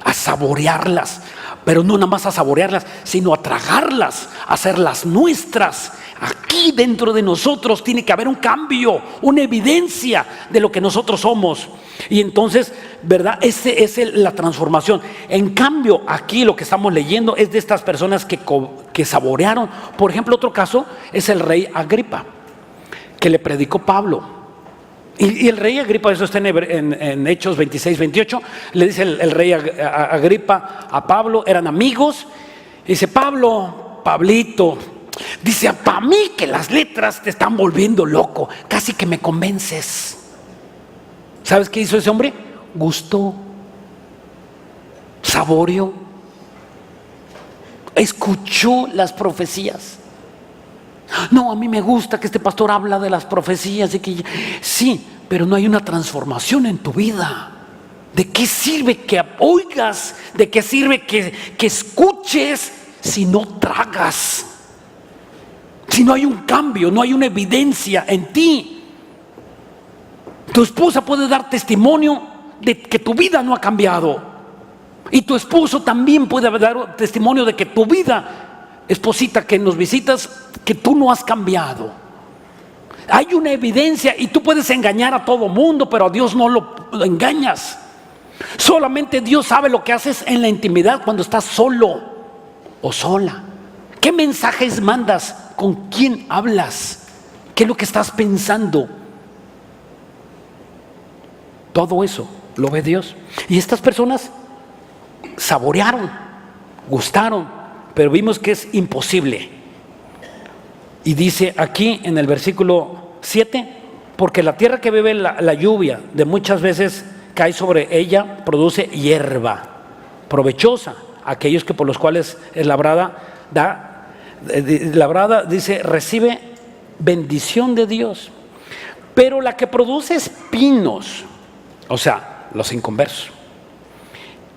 Speaker 1: a saborearlas, pero no nada más a saborearlas, sino a tragarlas, a hacerlas nuestras. Aquí dentro de nosotros tiene que haber un cambio, una evidencia de lo que nosotros somos. Y entonces, ¿verdad? Esa es la transformación. En cambio, aquí lo que estamos leyendo es de estas personas que saborearon. Por ejemplo, otro caso es el rey Agripa, que le predicó Pablo. Y el rey Agripa, eso está en Hechos 26-28, le dice el rey Agripa a Pablo, eran amigos, y dice, Pablito, dice, para mí que las letras te están volviendo loco, casi que me convences. ¿Sabes qué hizo ese hombre? Gustó, saboreó, escuchó las profecías. No, a mí me gusta que este pastor habla de las profecías, sí, pero no hay una transformación en tu vida. ¿De qué sirve que oigas? ¿De qué sirve que escuches si no tragas? Si no hay un cambio, no hay una evidencia en ti. Tu esposa puede dar testimonio de que tu vida no ha cambiado, y tu esposo también puede dar testimonio de que tu vida esposita que nos visitas, que tú no has cambiado. Hay una evidencia y tú puedes engañar a todo mundo, pero a Dios no lo engañas. Solamente Dios sabe lo que haces en la intimidad cuando estás solo o sola. ¿Qué mensajes mandas? ¿Con quién hablas? ¿Qué es lo que estás pensando? Todo eso lo ve Dios. Y estas personas saborearon, gustaron, pero vimos que es imposible. Y dice aquí en el versículo 7, porque la tierra que bebe la lluvia de muchas veces cae sobre ella, produce hierba provechosa. Aquellos que por los cuales es labrada, dice, recibe bendición de Dios. Pero la que produce espinos, o sea, los inconversos,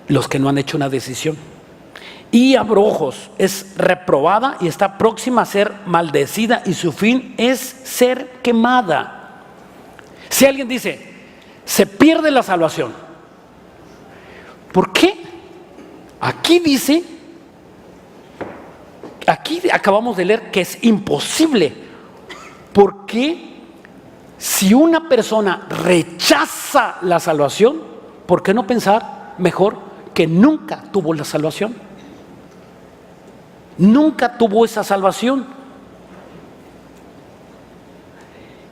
Speaker 1: los que no han hecho una decisión, y abrojos, es reprobada y está próxima a ser maldecida, y su fin es ser quemada. Si alguien dice, se pierde la salvación, ¿por qué? Aquí dice, aquí acabamos de leer que es imposible, porque si una persona rechaza la salvación, ¿por qué no pensar mejor que nunca tuvo la salvación? Nunca tuvo esa salvación.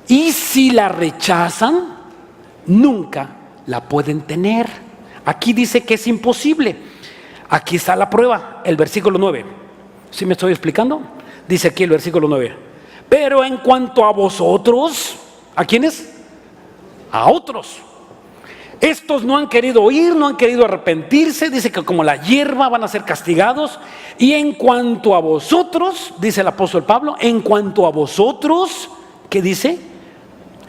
Speaker 1: Y si la rechazan, nunca la pueden tener. Aquí dice que es imposible. Aquí está la prueba, el versículo 9. ¿Sí me estoy explicando? Dice aquí el versículo 9. Pero en cuanto a vosotros, ¿a quiénes? A otros. Estos no han querido oír, no han querido arrepentirse. Dice que como la hierba van a ser castigados. Y en cuanto a vosotros, dice el apóstol Pablo, en cuanto a vosotros, ¿qué dice?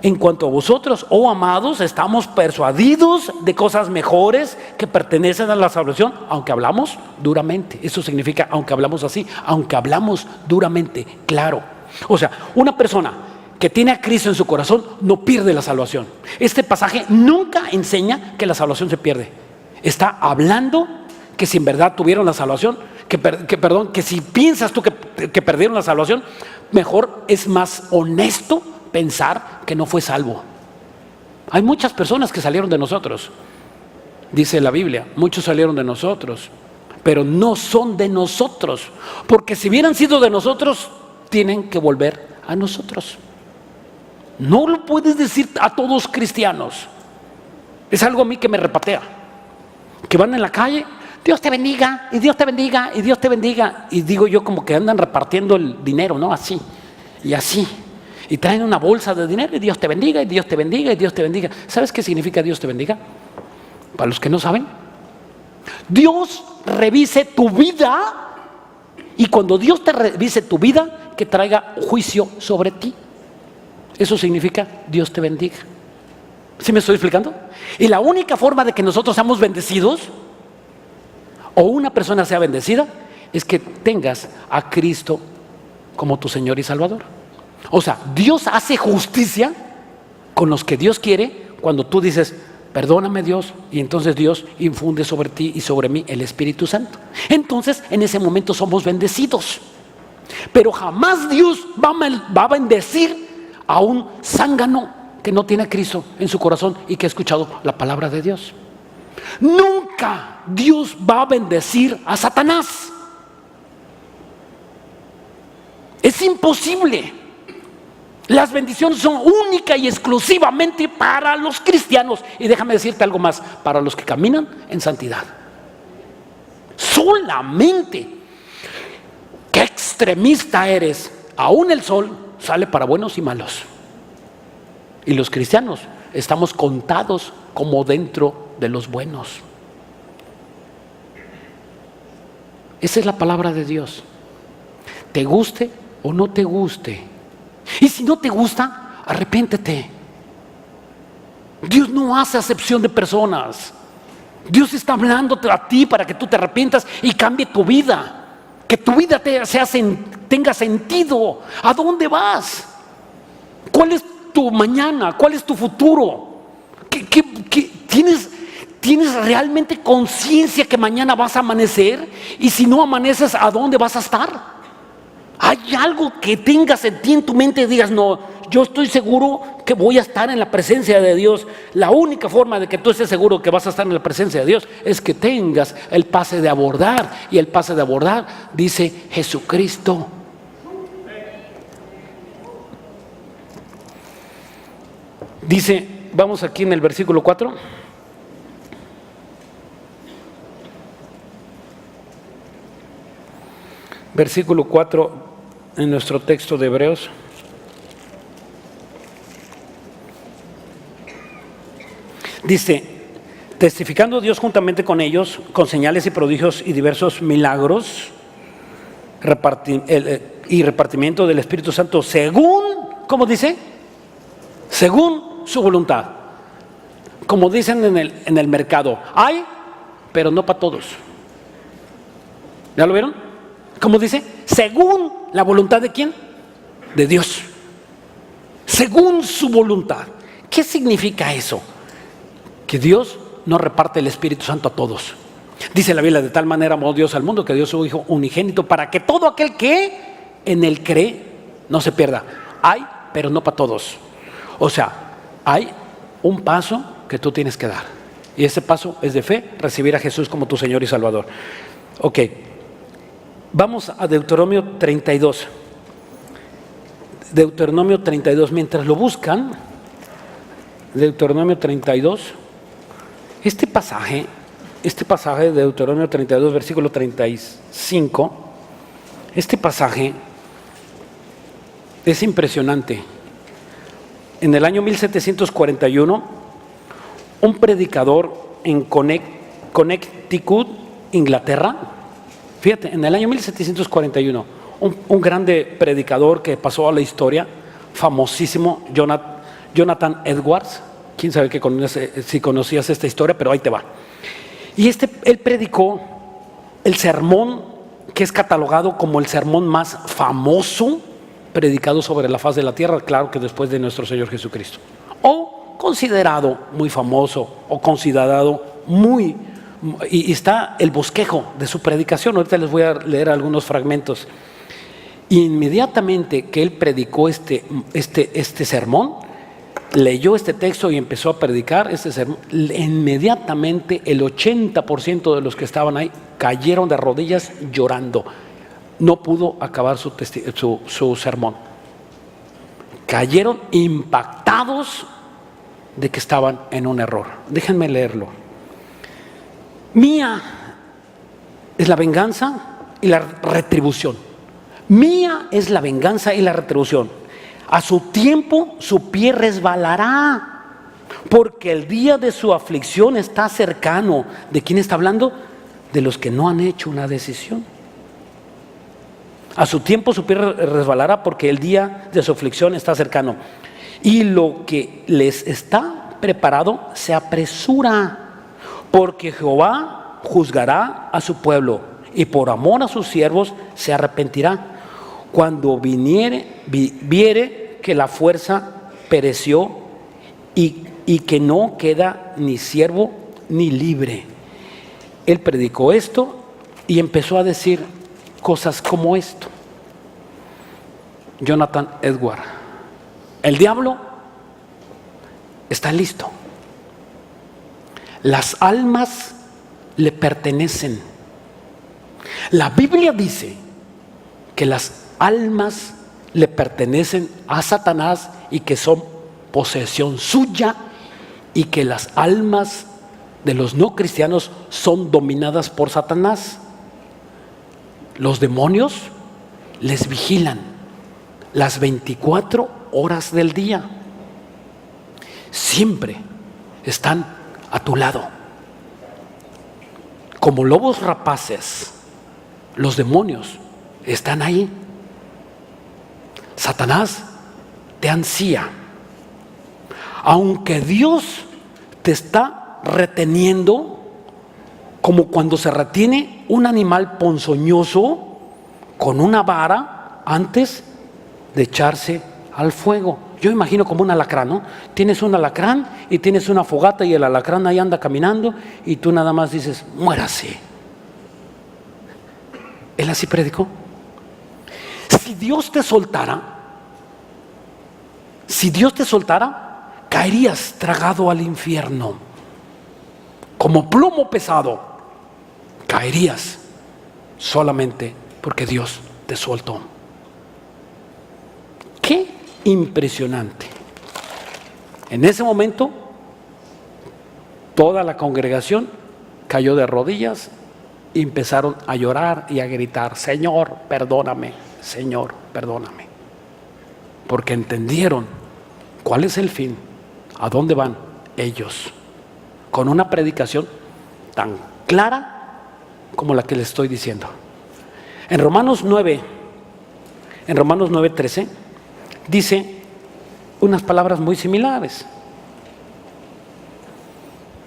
Speaker 1: En cuanto a vosotros, oh amados, estamos persuadidos de cosas mejores que pertenecen a la salvación, aunque hablamos duramente. Eso significa, aunque hablamos así, aunque hablamos duramente, claro. O sea, una persona que tiene a Cristo en su corazón no pierde la salvación. Este pasaje nunca enseña que la salvación se pierde. Está hablando que si en verdad tuvieron la salvación, que si piensas tú que perdieron la salvación, mejor es más honesto pensar que no fue salvo. Hay muchas personas que salieron de nosotros, dice la Biblia, muchos salieron de nosotros, pero no son de nosotros, porque si hubieran sido de nosotros, tienen que volver a nosotros. No lo puedes decir a todos cristianos. Es algo a mí que me repatea, que van en la calle, Dios te bendiga, y Dios te bendiga, y Dios te bendiga, y digo yo como que andan repartiendo el dinero, ¿no? Así, y así, y traen una bolsa de dinero, y Dios te bendiga, y Dios te bendiga, y Dios te bendiga. ¿Sabes qué significa Dios te bendiga? Para los que no saben, Dios revise tu vida, y cuando Dios te revise tu vida, que traiga juicio sobre ti. Eso significa Dios te bendiga. ¿Sí me estoy explicando? Y la única forma de que nosotros seamos bendecidos, o una persona sea bendecida, es que tengas a Cristo como tu Señor y Salvador. O sea, Dios hace justicia con los que Dios quiere cuando tú dices, perdóname Dios, y entonces Dios infunde sobre ti y sobre mí el Espíritu Santo. Entonces, en ese momento somos bendecidos. Pero jamás Dios va a bendecir a un zángano que no tiene a Cristo en su corazón y que ha escuchado la palabra de Dios. Nunca Dios va a bendecir a Satanás. Es imposible. Las bendiciones son única y exclusivamente para los cristianos. Y déjame decirte algo más, para los que caminan en santidad. Solamente. ¡Qué extremista eres! Aún el sol sale para buenos y malos. Y los cristianos estamos contados como dentro de los buenos. Esa es la palabra de Dios. Te guste o no te guste. Y si no te gusta, arrepiéntete. Dios no hace acepción de personas. Dios está hablándote a ti para que tú te arrepientas y cambie tu vida. Que tu vida tenga sentido. ¿A dónde vas? ¿Cuál es tu mañana? ¿Cuál es tu futuro? ¿Tienes realmente conciencia que mañana vas a amanecer? Y si no amaneces, ¿a dónde vas a estar? Hay algo que tengas en ti, en tu mente, y digas, no, yo estoy seguro que voy a estar en la presencia de Dios. La única forma de que tú estés seguro que vas a estar en la presencia de Dios es que tengas el pase de abordar. Y el pase de abordar dice Jesucristo. Dice, vamos aquí en el versículo 4. Versículo 4 en nuestro texto de Hebreos. Dice, testificando Dios juntamente con ellos, con señales y prodigios y diversos milagros, y repartimiento del Espíritu Santo según, ¿cómo dice? Según su voluntad. Como dicen en el mercado, hay, pero no para todos. ¿Ya lo vieron? ¿Cómo dice? Según la voluntad de ¿quién? De Dios. Según su voluntad. ¿Qué significa eso? Que Dios no reparte el Espíritu Santo a todos. Dice la Biblia, de tal manera amó Dios al mundo que dio su Hijo unigénito para que todo aquel que en él cree no se pierda. Hay, pero no para todos. O sea, hay un paso que tú tienes que dar. Y ese paso es de fe, recibir a Jesús como tu Señor y Salvador. Ok, vamos a Deuteronomio 32. Deuteronomio 32, mientras lo buscan, Deuteronomio 32, este pasaje de Deuteronomio 32, versículo 35, este pasaje es impresionante. En el año 1741, un predicador en Connecticut, Inglaterra, fíjate, en el año 1741, un grande predicador que pasó a la historia, famosísimo, Jonathan Edwards. Quién sabe si conocías esta historia, pero ahí te va. Y él predicó el sermón que es catalogado como el sermón más famoso predicado sobre la faz de la tierra, claro que después de nuestro Señor Jesucristo, o considerado muy famoso, o considerado muy, y está el bosquejo de su predicación. Ahorita les voy a leer algunos fragmentos. Inmediatamente que él predicó este sermón, leyó este texto y empezó a predicar este sermón, inmediatamente el 80% de los que estaban ahí cayeron de rodillas llorando. No pudo acabar su sermón. Cayeron impactados de que estaban en un error. Déjenme leerlo. Mía es la venganza y la retribución. Mía es la venganza y la retribución. A su tiempo su pie resbalará, porque el día de su aflicción está cercano. ¿De quién está hablando? De los que no han hecho una decisión. A su tiempo su pie resbalará, porque el día de su aflicción está cercano. Y lo que les está preparado se apresura, porque Jehová juzgará a su pueblo y por amor a sus siervos se arrepentirá. Cuando viere que la fuerza pereció y que no queda ni siervo ni libre. Él predicó esto y empezó a decir cosas como esto. Jonathan Edwards: el diablo está listo. Las almas le pertenecen. La Biblia dice que las almas le pertenecen a Satanás y que son posesión suya, y que las almas de los no cristianos son dominadas por Satanás. Los demonios les vigilan las 24 horas del día. Siempre están a tu lado. Como lobos rapaces, los demonios están ahí. Satanás te ansía. Aunque Dios te está reteniendo, como cuando se retiene un animal ponzoñoso con una vara antes de echarse al fuego. Yo imagino como un alacrán, ¿no? Tienes un alacrán y tienes una fogata y el alacrán ahí anda caminando y tú nada más dices, muérase. Él así predicó. Si si Dios te soltara, caerías tragado al infierno. Como plomo pesado, caerías solamente porque Dios te soltó. ¡Qué impresionante! En ese momento, toda la congregación cayó de rodillas y empezaron a llorar y a gritar: Señor, perdóname, Señor, perdóname. Porque entendieron cuál es el fin, a dónde van ellos, con una predicación tan clara como la que les estoy diciendo. En Romanos 9:13, dice unas palabras muy similares.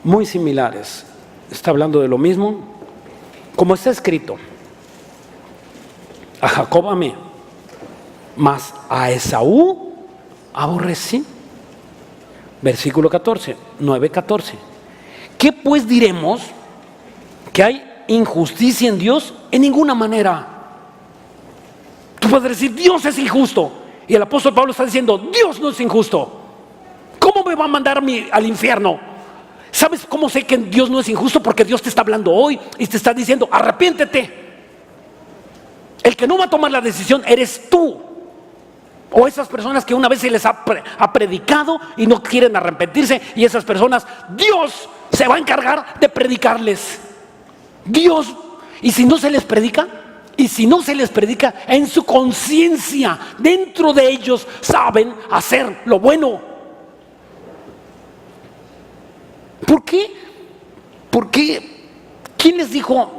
Speaker 1: Muy similares. Está hablando de lo mismo. Como está escrito: a Jacob amé, mas a Esaú aborrecí. Versículo 14, 9:14. ¿Qué pues diremos? ¿Que hay injusticia en Dios? En ninguna manera. Tú puedes decir: Dios es injusto. Y el apóstol Pablo está diciendo: Dios no es injusto. ¿Cómo me va a mandar al infierno? ¿Sabes cómo sé que Dios no es injusto? Porque Dios te está hablando hoy y te está diciendo: arrepiéntete. El que no va a tomar la decisión eres tú. O esas personas que una vez se les ha predicado y no quieren arrepentirse, y esas personas, Dios se va a encargar de predicarles. Dios. Y si no se les predica, en su conciencia, dentro de ellos, saben hacer lo bueno. ¿Por qué? Porque ¿quién les dijo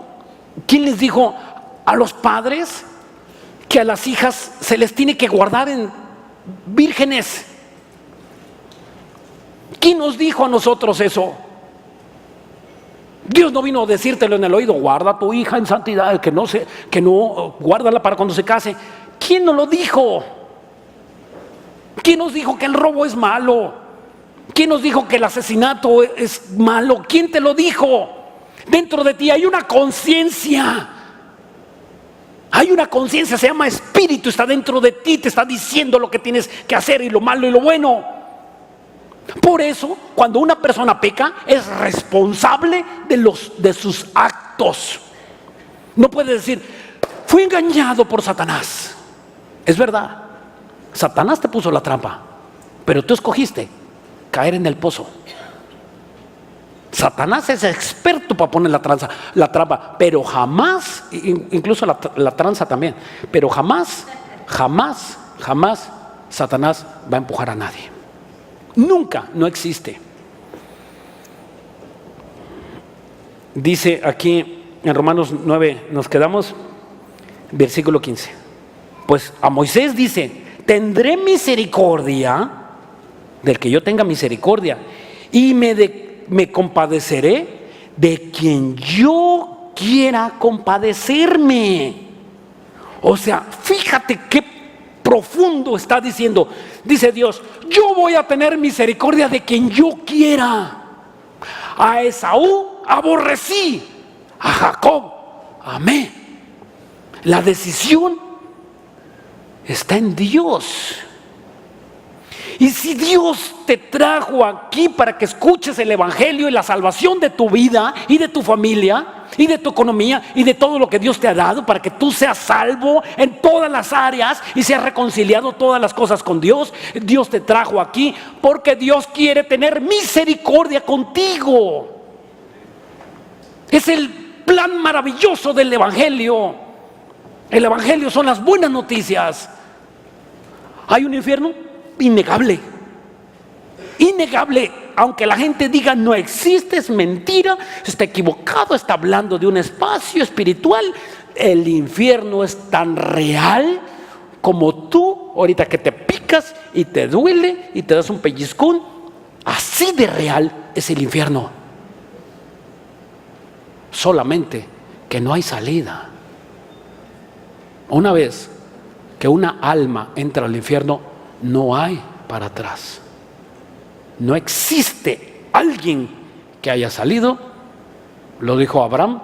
Speaker 1: a los padres que a las hijas se les tiene que guardar en vírgenes? ¿Quién nos dijo a nosotros eso? Dios no vino a decírtelo en el oído: guarda a tu hija en santidad, que no, guárdala para cuando se case. ¿Quién nos lo dijo? ¿Quién nos dijo que el robo es malo? ¿Quién nos dijo que el asesinato es malo? ¿Quién te lo dijo? Dentro de ti hay una conciencia. Hay una conciencia, se llama espíritu, está dentro de ti, te está diciendo lo que tienes que hacer, y lo malo y lo bueno. Por eso, cuando una persona peca, es responsable de sus actos. No puede decir: fui engañado por Satanás. Es verdad, Satanás te puso la trampa, pero tú escogiste caer en el pozo. Satanás es experto para poner la trampa, pero jamás, incluso la tranza también, pero jamás Satanás va a empujar a nadie. Nunca, no existe. Dice aquí en Romanos 9, nos quedamos, versículo 15. Pues a Moisés dice: tendré misericordia del que yo tenga misericordia, y me compadeceré de quien yo quiera compadecerme. O sea, fíjate qué profundo está diciendo. Dice Dios: yo voy a tener misericordia de quien yo quiera. A Esaú aborrecí, a Jacob amé. La decisión está en Dios. Y si Dios te trajo aquí para que escuches el evangelio y la salvación de tu vida y de tu familia y de tu economía y de todo lo que Dios te ha dado, para que tú seas salvo en todas las áreas y seas reconciliado todas las cosas con Dios, Dios te trajo aquí porque Dios quiere tener misericordia contigo. Es el plan maravilloso del evangelio. El evangelio son las buenas noticias. ¿Hay un infierno? Innegable, aunque la gente diga no existe, es mentira, está equivocado, está hablando de un espacio espiritual. El infierno es tan real como tú ahorita que te picas y te duele y te das un pellizcón. Así de real es el infierno, solamente que no hay salida. Una vez que una alma entra al infierno, no hay para atrás. No existe alguien que haya salido. Lo dijo Abraham.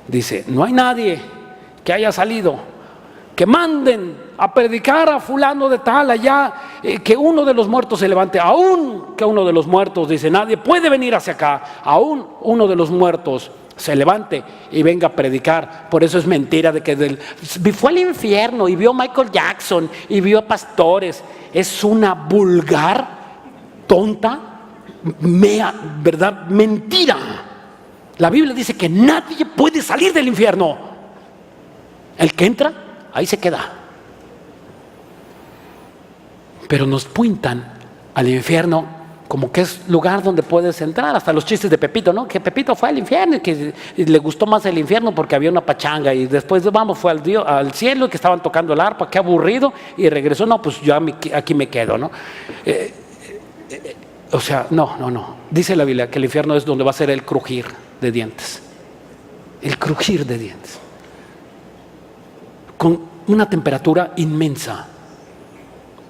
Speaker 1: Dice: no hay nadie que haya salido, que manden a predicar a fulano de tal allá, que uno de los muertos se levante, aún que uno de los muertos, dice, nadie puede venir hacia acá, aún uno de los muertos se levante y venga a predicar. Por eso es mentira de que fue al infierno y vio a Michael Jackson y vio a pastores. Es una vulgar, tonta, ¿verdad? Mentira. La Biblia dice que nadie puede salir del infierno. El que entra, ahí se queda. Pero nos pintan al infierno como que es lugar donde puedes entrar. Hasta los chistes de Pepito, ¿no? Que Pepito fue al infierno y que le gustó más el infierno porque había una pachanga, y después fue al cielo y que estaban tocando el arpa, qué aburrido, y regresó. No, pues yo aquí me quedo, ¿no? O sea, no. Dice la Biblia que el infierno es donde va a ser el crujir de dientes. El crujir de dientes. Con una temperatura inmensa,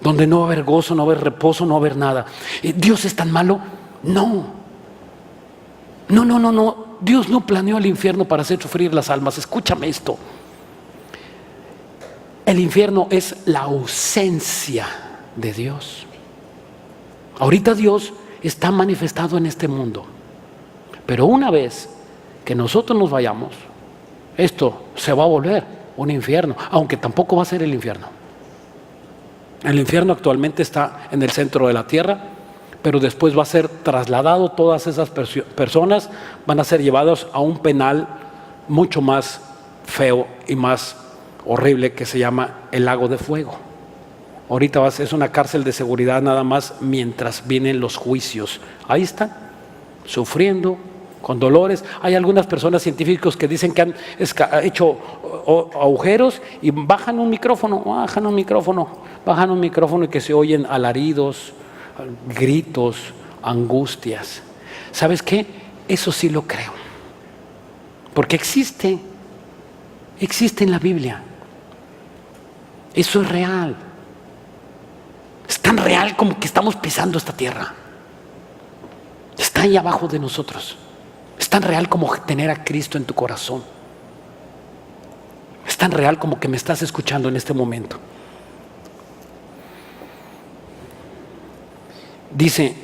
Speaker 1: donde no va a haber gozo, no va a haber reposo, no va a haber nada. ¿Dios es tan malo? No. Dios no planeó el infierno para hacer sufrir las almas. Escúchame esto. El infierno es la ausencia de Dios. Ahorita Dios está manifestado en este mundo, pero una vez que nosotros nos vayamos, esto se va a volver un infierno, aunque tampoco va a ser el infierno. El infierno actualmente está en el centro de la tierra, pero después va a ser trasladado. Todas esas personas van a ser llevadas a un penal mucho más feo y más horrible, que se llama el lago de fuego. Ahorita es una cárcel de seguridad nada más mientras vienen los juicios. Ahí están, sufriendo, con dolores. Hay algunas personas científicos que dicen que han hecho agujeros y bajan un micrófono y que se oyen alaridos, gritos, angustias. ¿Sabes qué? Eso sí lo creo, porque existe en la Biblia. Eso es real. Es tan real como que estamos pisando esta tierra. Está ahí abajo de nosotros. Es tan real como tener a Cristo en tu corazón. Es tan real como que me estás escuchando en este momento. Dice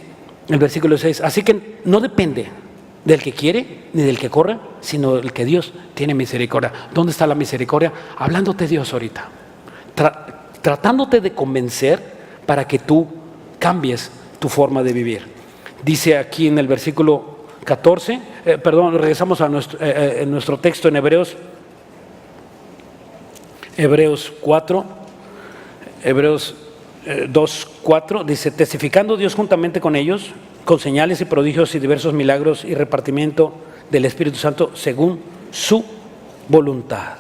Speaker 1: el versículo 6, así que no depende del que quiere ni del que corre, sino del que Dios tiene misericordia. ¿Dónde está la misericordia? Hablándote Dios ahorita, tratándote de convencer para que tú cambies tu forma de vivir. Dice aquí en el versículo 14, regresamos a nuestro texto en Hebreos 4, Hebreos 2:4, dice, testificando Dios juntamente con ellos, con señales y prodigios y diversos milagros y repartimiento del Espíritu Santo según su voluntad.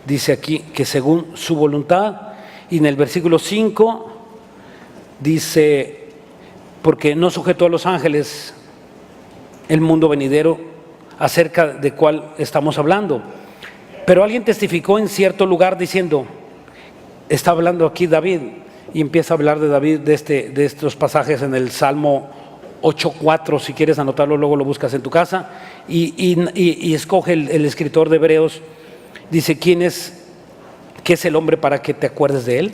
Speaker 1: Dice aquí que según su voluntad. Y en el versículo 5 dice, porque no sujetó a los ángeles el mundo venidero, acerca de cuál estamos hablando. Pero alguien testificó en cierto lugar diciendo, está hablando aquí David, y empieza a hablar de David de estos pasajes en el Salmo 8:4, si quieres anotarlo, luego lo buscas en tu casa, y escoge el escritor de Hebreos, dice, ¿qué es el hombre para que te acuerdes de él?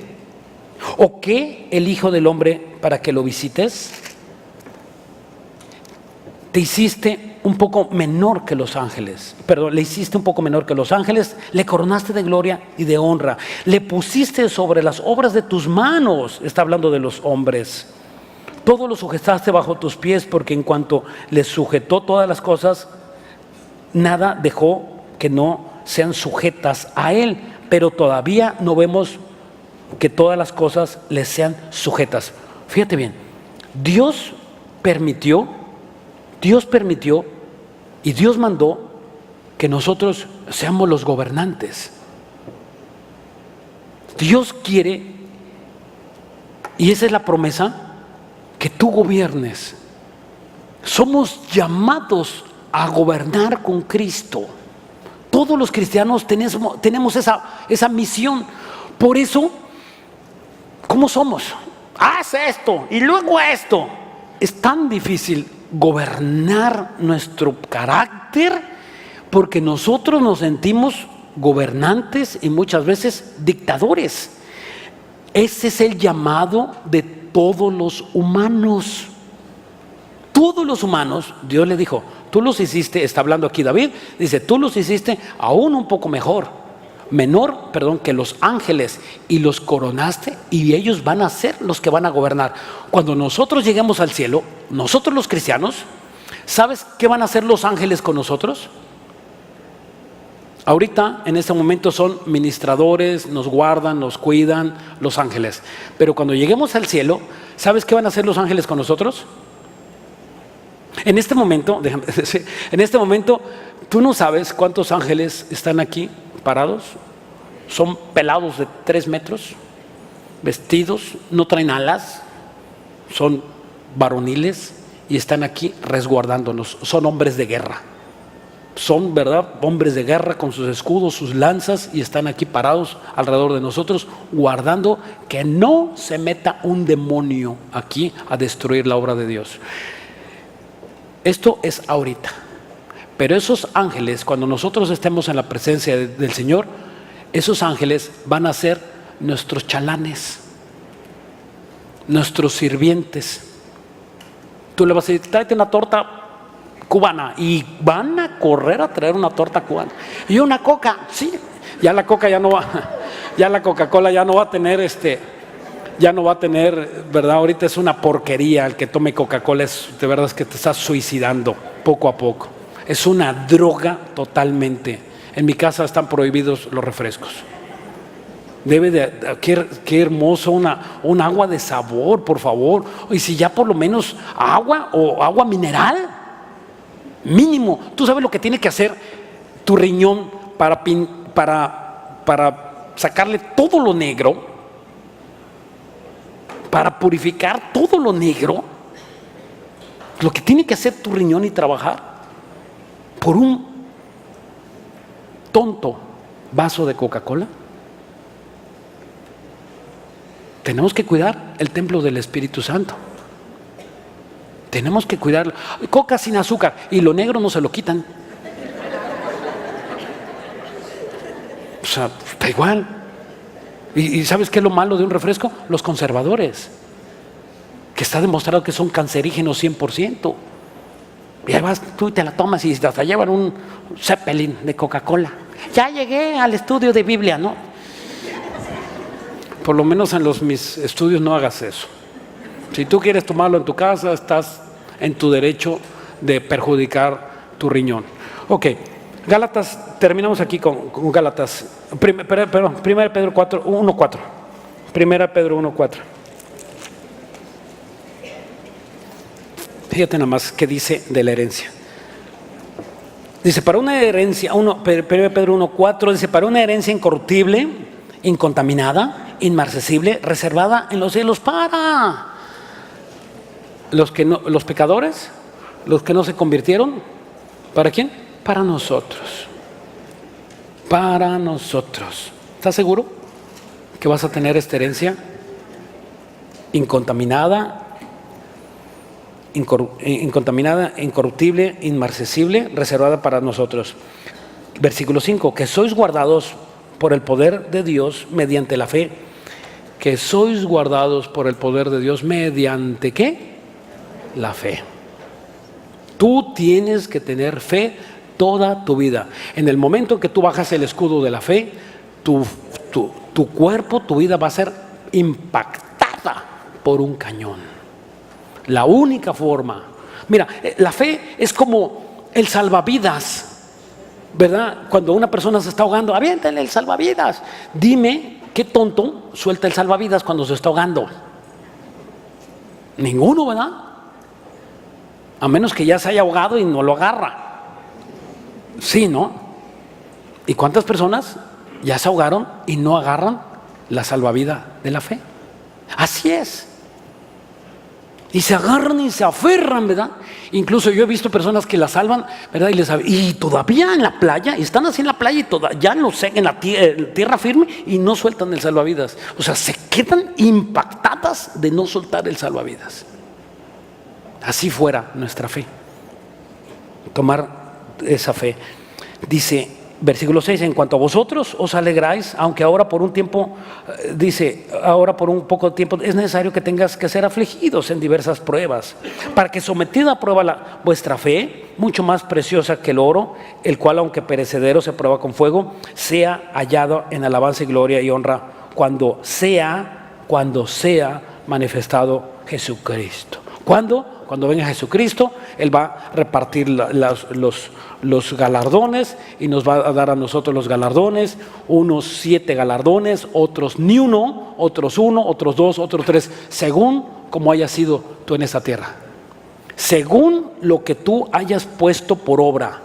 Speaker 1: ¿O qué el hijo del hombre para que lo visites? Te hiciste un poco menor que los ángeles, le hiciste un poco menor que los ángeles, le coronaste de gloria y de honra, le pusiste sobre las obras de tus manos, está hablando de los hombres, todo lo sujetaste bajo tus pies, porque en cuanto le sujetó todas las cosas, nada dejó que no sean sujetas a él, pero todavía no vemos que todas las cosas le sean sujetas. Fíjate bien, Dios permitió y Dios mandó que nosotros seamos los gobernantes. Dios quiere, y esa es la promesa, que tú gobiernes. Somos llamados a gobernar con Cristo. Todos los cristianos tenemos esa misión. Por eso, ¿cómo somos? Haz esto y luego esto. Es tan difícil gobernar nuestro carácter porque nosotros nos sentimos gobernantes y muchas veces dictadores. Ese es el llamado de todos los humanos. Todos los humanos, Dios le dijo, tú los hiciste, está hablando aquí David, dice, tú los hiciste aún un poco menor, que los ángeles, y los coronaste, y ellos van a ser los que van a gobernar. Cuando nosotros lleguemos al cielo, nosotros los cristianos, ¿sabes qué van a hacer los ángeles con nosotros? Ahorita, en este momento, son ministradores, nos guardan, nos cuidan los ángeles. Pero cuando lleguemos al cielo, ¿sabes qué van a hacer los ángeles con nosotros? En este momento, tú no sabes cuántos ángeles están aquí parados. Son pelados de 3 metros, vestidos, no traen alas, son varoniles y están aquí resguardándonos. Son hombres de guerra. Son, ¿verdad?, hombres de guerra con sus escudos, sus lanzas, y están aquí parados alrededor de nosotros, guardando que no se meta un demonio aquí a destruir la obra de Dios. Esto es ahorita. Pero esos ángeles, cuando nosotros estemos en la presencia del Señor, esos ángeles van a ser nuestros chalanes, nuestros sirvientes. Tú le vas a decir, tráete una torta cubana, y van a correr a traer una torta cubana. Y una coca, sí, ya la coca ya no va, ya la Coca-Cola ya no va a tener ya no va a tener, ¿verdad? Ahorita es una porquería. El que tome Coca-Cola de verdad es que te estás suicidando poco a poco. Es una droga totalmente. En mi casa están prohibidos los refrescos. Qué hermoso, un agua de sabor, por favor. Y si ya por lo menos agua o agua mineral, mínimo. ¿Tú sabes lo que tiene que hacer tu riñón para sacarle todo lo negro? Para purificar todo lo negro. Lo que tiene que hacer tu riñón y trabajar por un tonto vaso de Coca-Cola. Tenemos que cuidar el templo del Espíritu Santo. Tenemos que cuidarlo. Coca sin azúcar, y lo negro no se lo quitan. O sea, está igual. ¿Y sabes qué es lo malo de un refresco? Los conservadores, que está demostrado que son cancerígenos 100%. Y ahí vas, tú te la tomas y hasta llevan un Zeppelin de Coca-Cola. Ya llegué al estudio de Biblia, ¿no? Por lo menos en mis estudios no hagas eso. Si tú quieres tomarlo en tu casa, estás en tu derecho de perjudicar tu riñón. Ok, Gálatas, terminamos aquí con Gálatas. Perdón, 1 Pedro 1:4. 1 Pedro 1:4. Fíjate nada más qué dice de la herencia. Dice, para una herencia, 1 Pedro 1:4, dice, para una herencia incorruptible, incontaminada, inmarcesible, reservada en los cielos para los pecadores, los que no se convirtieron. ¿Para quién? Para nosotros. Para nosotros. ¿Estás seguro que vas a tener esta herencia incontaminada, incorruptible, inmarcesible, reservada para nosotros? Versículo 5, que sois guardados por el poder de Dios mediante la fe. Que sois guardados por el poder de Dios mediante ¿qué? La fe. Tú tienes que tener fe toda tu vida. En el momento que tú bajas el escudo de la fe, tu cuerpo, tu vida va a ser impactada por un cañón. La única forma. Mira, la fe es como el salvavidas, ¿verdad? Cuando una persona se está ahogando, aviéntale el salvavidas. Dime, ¿qué tonto suelta el salvavidas cuando se está ahogando? Ninguno, ¿verdad? A menos que ya se haya ahogado y no lo agarra. Sí, ¿no? ¿Y cuántas personas ya se ahogaron y no agarran la salvavidas de la fe? Así es. Y se agarran y se aferran, ¿verdad? Incluso yo he visto personas que la salvan, ¿verdad? Y todavía en la playa, y están así en la playa y ya no sé, en la tierra firme, y no sueltan el salvavidas. O sea, se quedan impactadas de no soltar el salvavidas. Así fuera nuestra fe. Tomar esa fe. Dice, Versículo 6, en cuanto a vosotros os alegráis, aunque ahora por un tiempo, dice, ahora por un poco de tiempo es necesario que tengas que ser afligidos en diversas pruebas, para que sometida a prueba vuestra fe, mucho más preciosa que el oro, el cual aunque perecedero se prueba con fuego, sea hallado en alabanza y gloria y honra cuando sea manifestado Jesucristo. ¿Cuándo? Cuando venga Jesucristo, Él va a repartir los galardones y nos va a dar a nosotros los galardones, unos 7 galardones, otros ni uno, otros 1, otros 2, otros 3, según como hayas sido tú en esta tierra, según lo que tú hayas puesto por obra.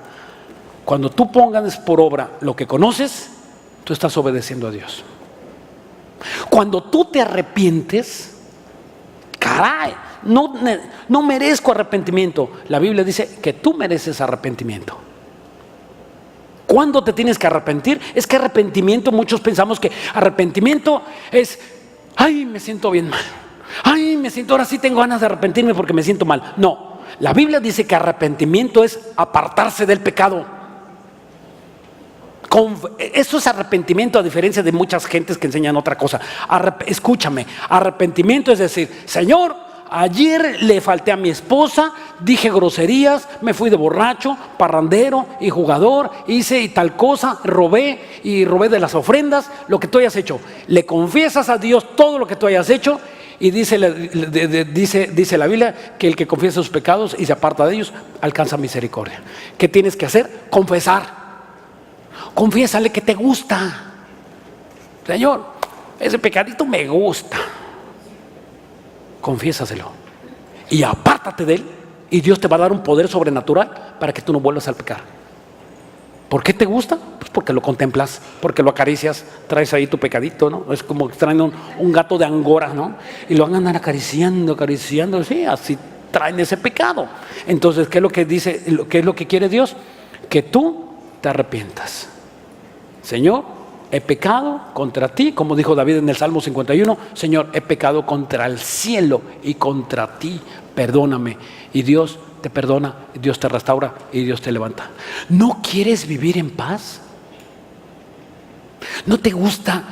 Speaker 1: Cuando tú pongas por obra lo que conoces, tú estás obedeciendo a Dios. Cuando tú te arrepientes, caray, no merezco arrepentimiento. La Biblia dice que tú mereces arrepentimiento. ¿Cuándo te tienes que arrepentir? Es que arrepentimiento, muchos pensamos que arrepentimiento es, ay, me siento bien mal, ay, ahora sí tengo ganas de arrepentirme porque me siento mal. No, la Biblia dice que arrepentimiento es apartarse del pecado. Eso es arrepentimiento, a diferencia de muchas gentes que enseñan otra cosa. Escúchame, arrepentimiento es decir, Señor, ayer le falté a mi esposa, dije groserías, me fui de borracho, parrandero y jugador, hice y tal cosa, robé de las ofrendas, lo que tú hayas hecho. Le confiesas a Dios todo lo que tú hayas hecho y dice la Biblia que el que confiesa sus pecados y se aparta de ellos alcanza misericordia. ¿Qué tienes que hacer? Confesar. Confiésale que te gusta. Señor, ese pecadito me gusta. Confiésaselo y apártate de él, y Dios te va a dar un poder sobrenatural para que tú no vuelvas al pecar. ¿Por qué te gusta? Pues porque lo contemplas, porque lo acaricias, traes ahí tu pecadito, ¿no? Es como que traen un gato de Angora, ¿no? Y lo van a andar acariciando, sí, así traen ese pecado. Entonces, ¿qué es lo que dice? ¿Qué es lo que quiere Dios? Que tú te arrepientas. Señor, he pecado contra ti, como dijo David en el Salmo 51, Señor, he pecado contra el cielo y contra ti, perdóname. Y Dios te perdona, Dios te restaura y Dios te levanta. ¿No quieres vivir en paz? ¿No te gusta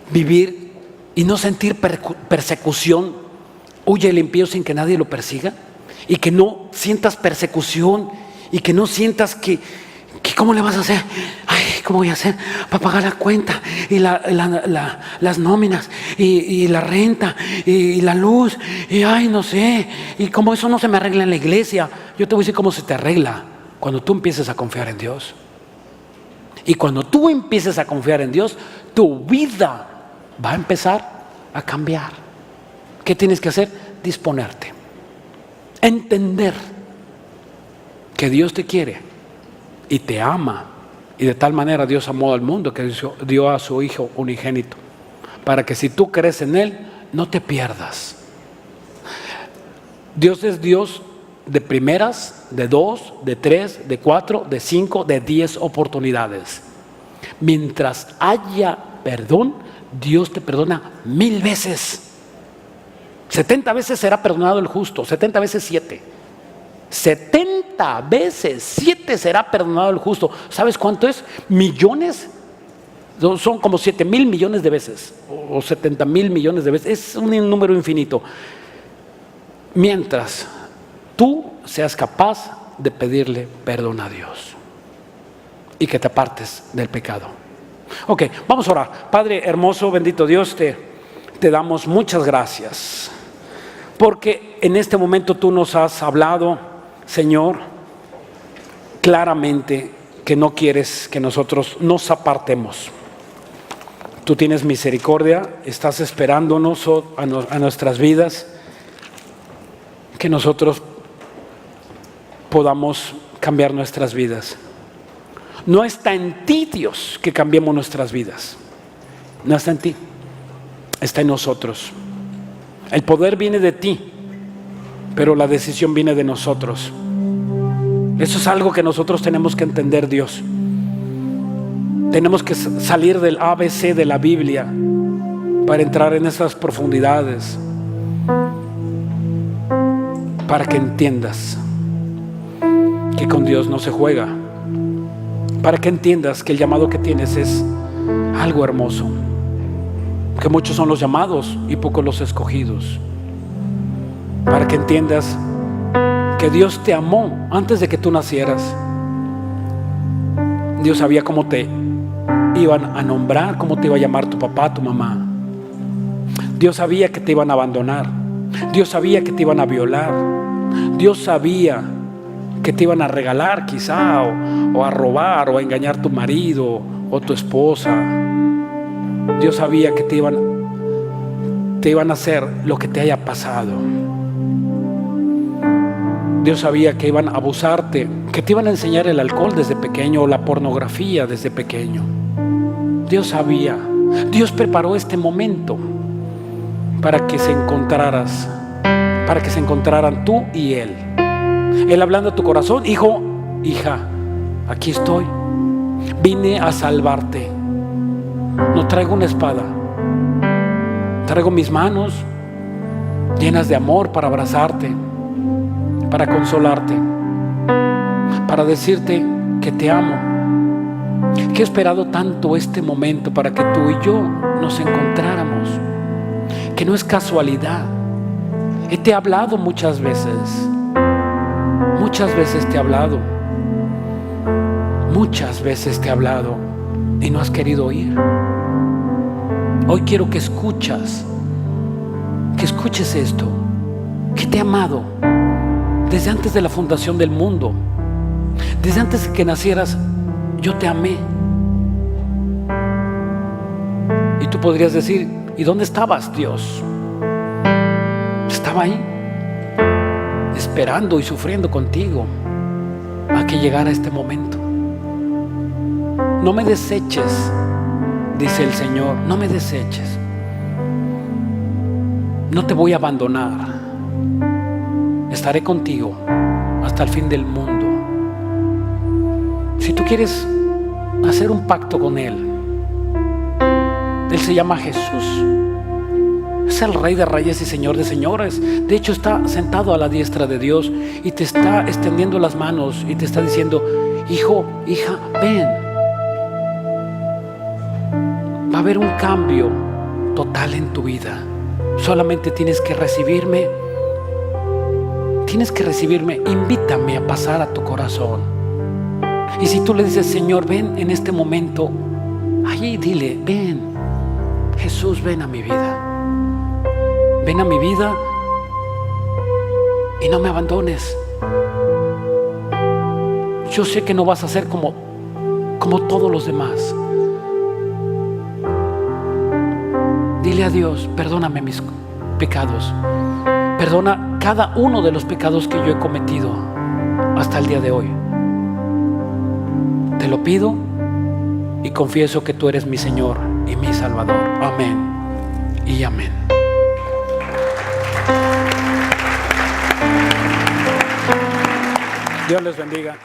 Speaker 1: vivir y no sentir persecución? Huye el impío sin que nadie lo persiga, y que no sientas persecución y que no sientas que ¿cómo le vas a hacer? Ay, ¿cómo voy a hacer para pagar la cuenta y las nóminas y la renta y la luz? Y ay, no sé. Y como eso no se me arregla en la iglesia, yo te voy a decir cómo se te arregla cuando tú empieces a confiar en Dios. Y cuando tú empieces a confiar en Dios, tu vida va a empezar a cambiar. ¿Qué tienes que hacer? Disponerte. Entender que Dios te quiere y te ama, y de tal manera Dios amó al mundo que dio a su Hijo unigénito, para que si tú crees en Él, no te pierdas. Dios es Dios de primeras, de 2, de 3, de 4, de 5, de 10 oportunidades. Mientras haya perdón, Dios te perdona 1000 veces. 70 veces será perdonado el justo, 70 veces 7. 70 veces 7 será perdonado el justo. ¿Sabes cuánto es? Millones. Son como 7,000 millones de veces o 70,000 millones de veces. Es un número infinito. Mientras tú seas capaz de pedirle perdón a Dios y que te apartes del pecado. Ok, vamos a orar. Padre hermoso, bendito Dios, te damos muchas gracias, porque en este momento tú nos has hablado, Señor, claramente que no quieres que nosotros nos apartemos. Tú tienes misericordia, estás esperándonos a nuestras vidas, que nosotros podamos cambiar nuestras vidas. No está en ti, Dios, que cambiemos nuestras vidas. No está en ti, está en nosotros. El poder viene de ti, pero la decisión viene de nosotros. Eso es algo que nosotros tenemos que entender, Dios. Tenemos que salir del ABC de la Biblia para entrar en esas profundidades, para que entiendas que con Dios no se juega, para que entiendas que el llamado que tienes es algo hermoso, que muchos son los llamados y pocos los escogidos, para que entiendas que Dios te amó antes de que tú nacieras. Dios sabía cómo te iban a nombrar, cómo te iba a llamar tu papá, tu mamá. Dios sabía que te iban a abandonar. Dios sabía que te iban a violar. Dios sabía que te iban a regalar quizá, o a robar, o a engañar a tu marido o tu esposa. Dios sabía que te iban a hacer lo que te haya pasado. Dios sabía que iban a abusarte, que te iban a enseñar el alcohol desde pequeño o la pornografía desde pequeño. Dios sabía. Dios preparó este momento para que se encontraran tú y Él. Él hablando a tu corazón: hijo, hija, aquí estoy. Vine a salvarte. No traigo una espada, traigo mis manos llenas de amor para abrazarte, para consolarte, para decirte que te amo, que he esperado tanto este momento para que tú y yo nos encontráramos, que no es casualidad. Te he hablado muchas veces te he hablado, muchas veces te he hablado y no has querido oír. Hoy quiero que escuches esto, que te he amado desde antes de la fundación del mundo, desde antes de que nacieras. Yo te amé. Y tú podrías decir: ¿y dónde estabas, Dios? Estaba ahí, esperando y sufriendo contigo a que llegara este momento. No me deseches, dice el Señor, no me deseches. No te voy a abandonar. Estaré contigo hasta el fin del mundo. Si tú quieres hacer un pacto con Él, Él se llama Jesús. Es el Rey de Reyes y Señor de Señores. De hecho, está sentado a la diestra de Dios y te está extendiendo las manos y te está diciendo: hijo, hija, ven. Va a haber un cambio total en tu vida. Solamente tienes que recibirme. Invítame a pasar a tu corazón. Y si tú le dices: Señor, ven en este momento, allí dile: ven, Jesús, ven a mi vida. Ven a mi vida y no me abandones. Yo sé que no vas a ser como todos los demás. Dile a Dios: perdóname mis pecados. Perdona cada uno de los pecados que yo he cometido hasta el día de hoy. Te lo pido y confieso que tú eres mi Señor y mi Salvador. Amén y amén. Dios les bendiga.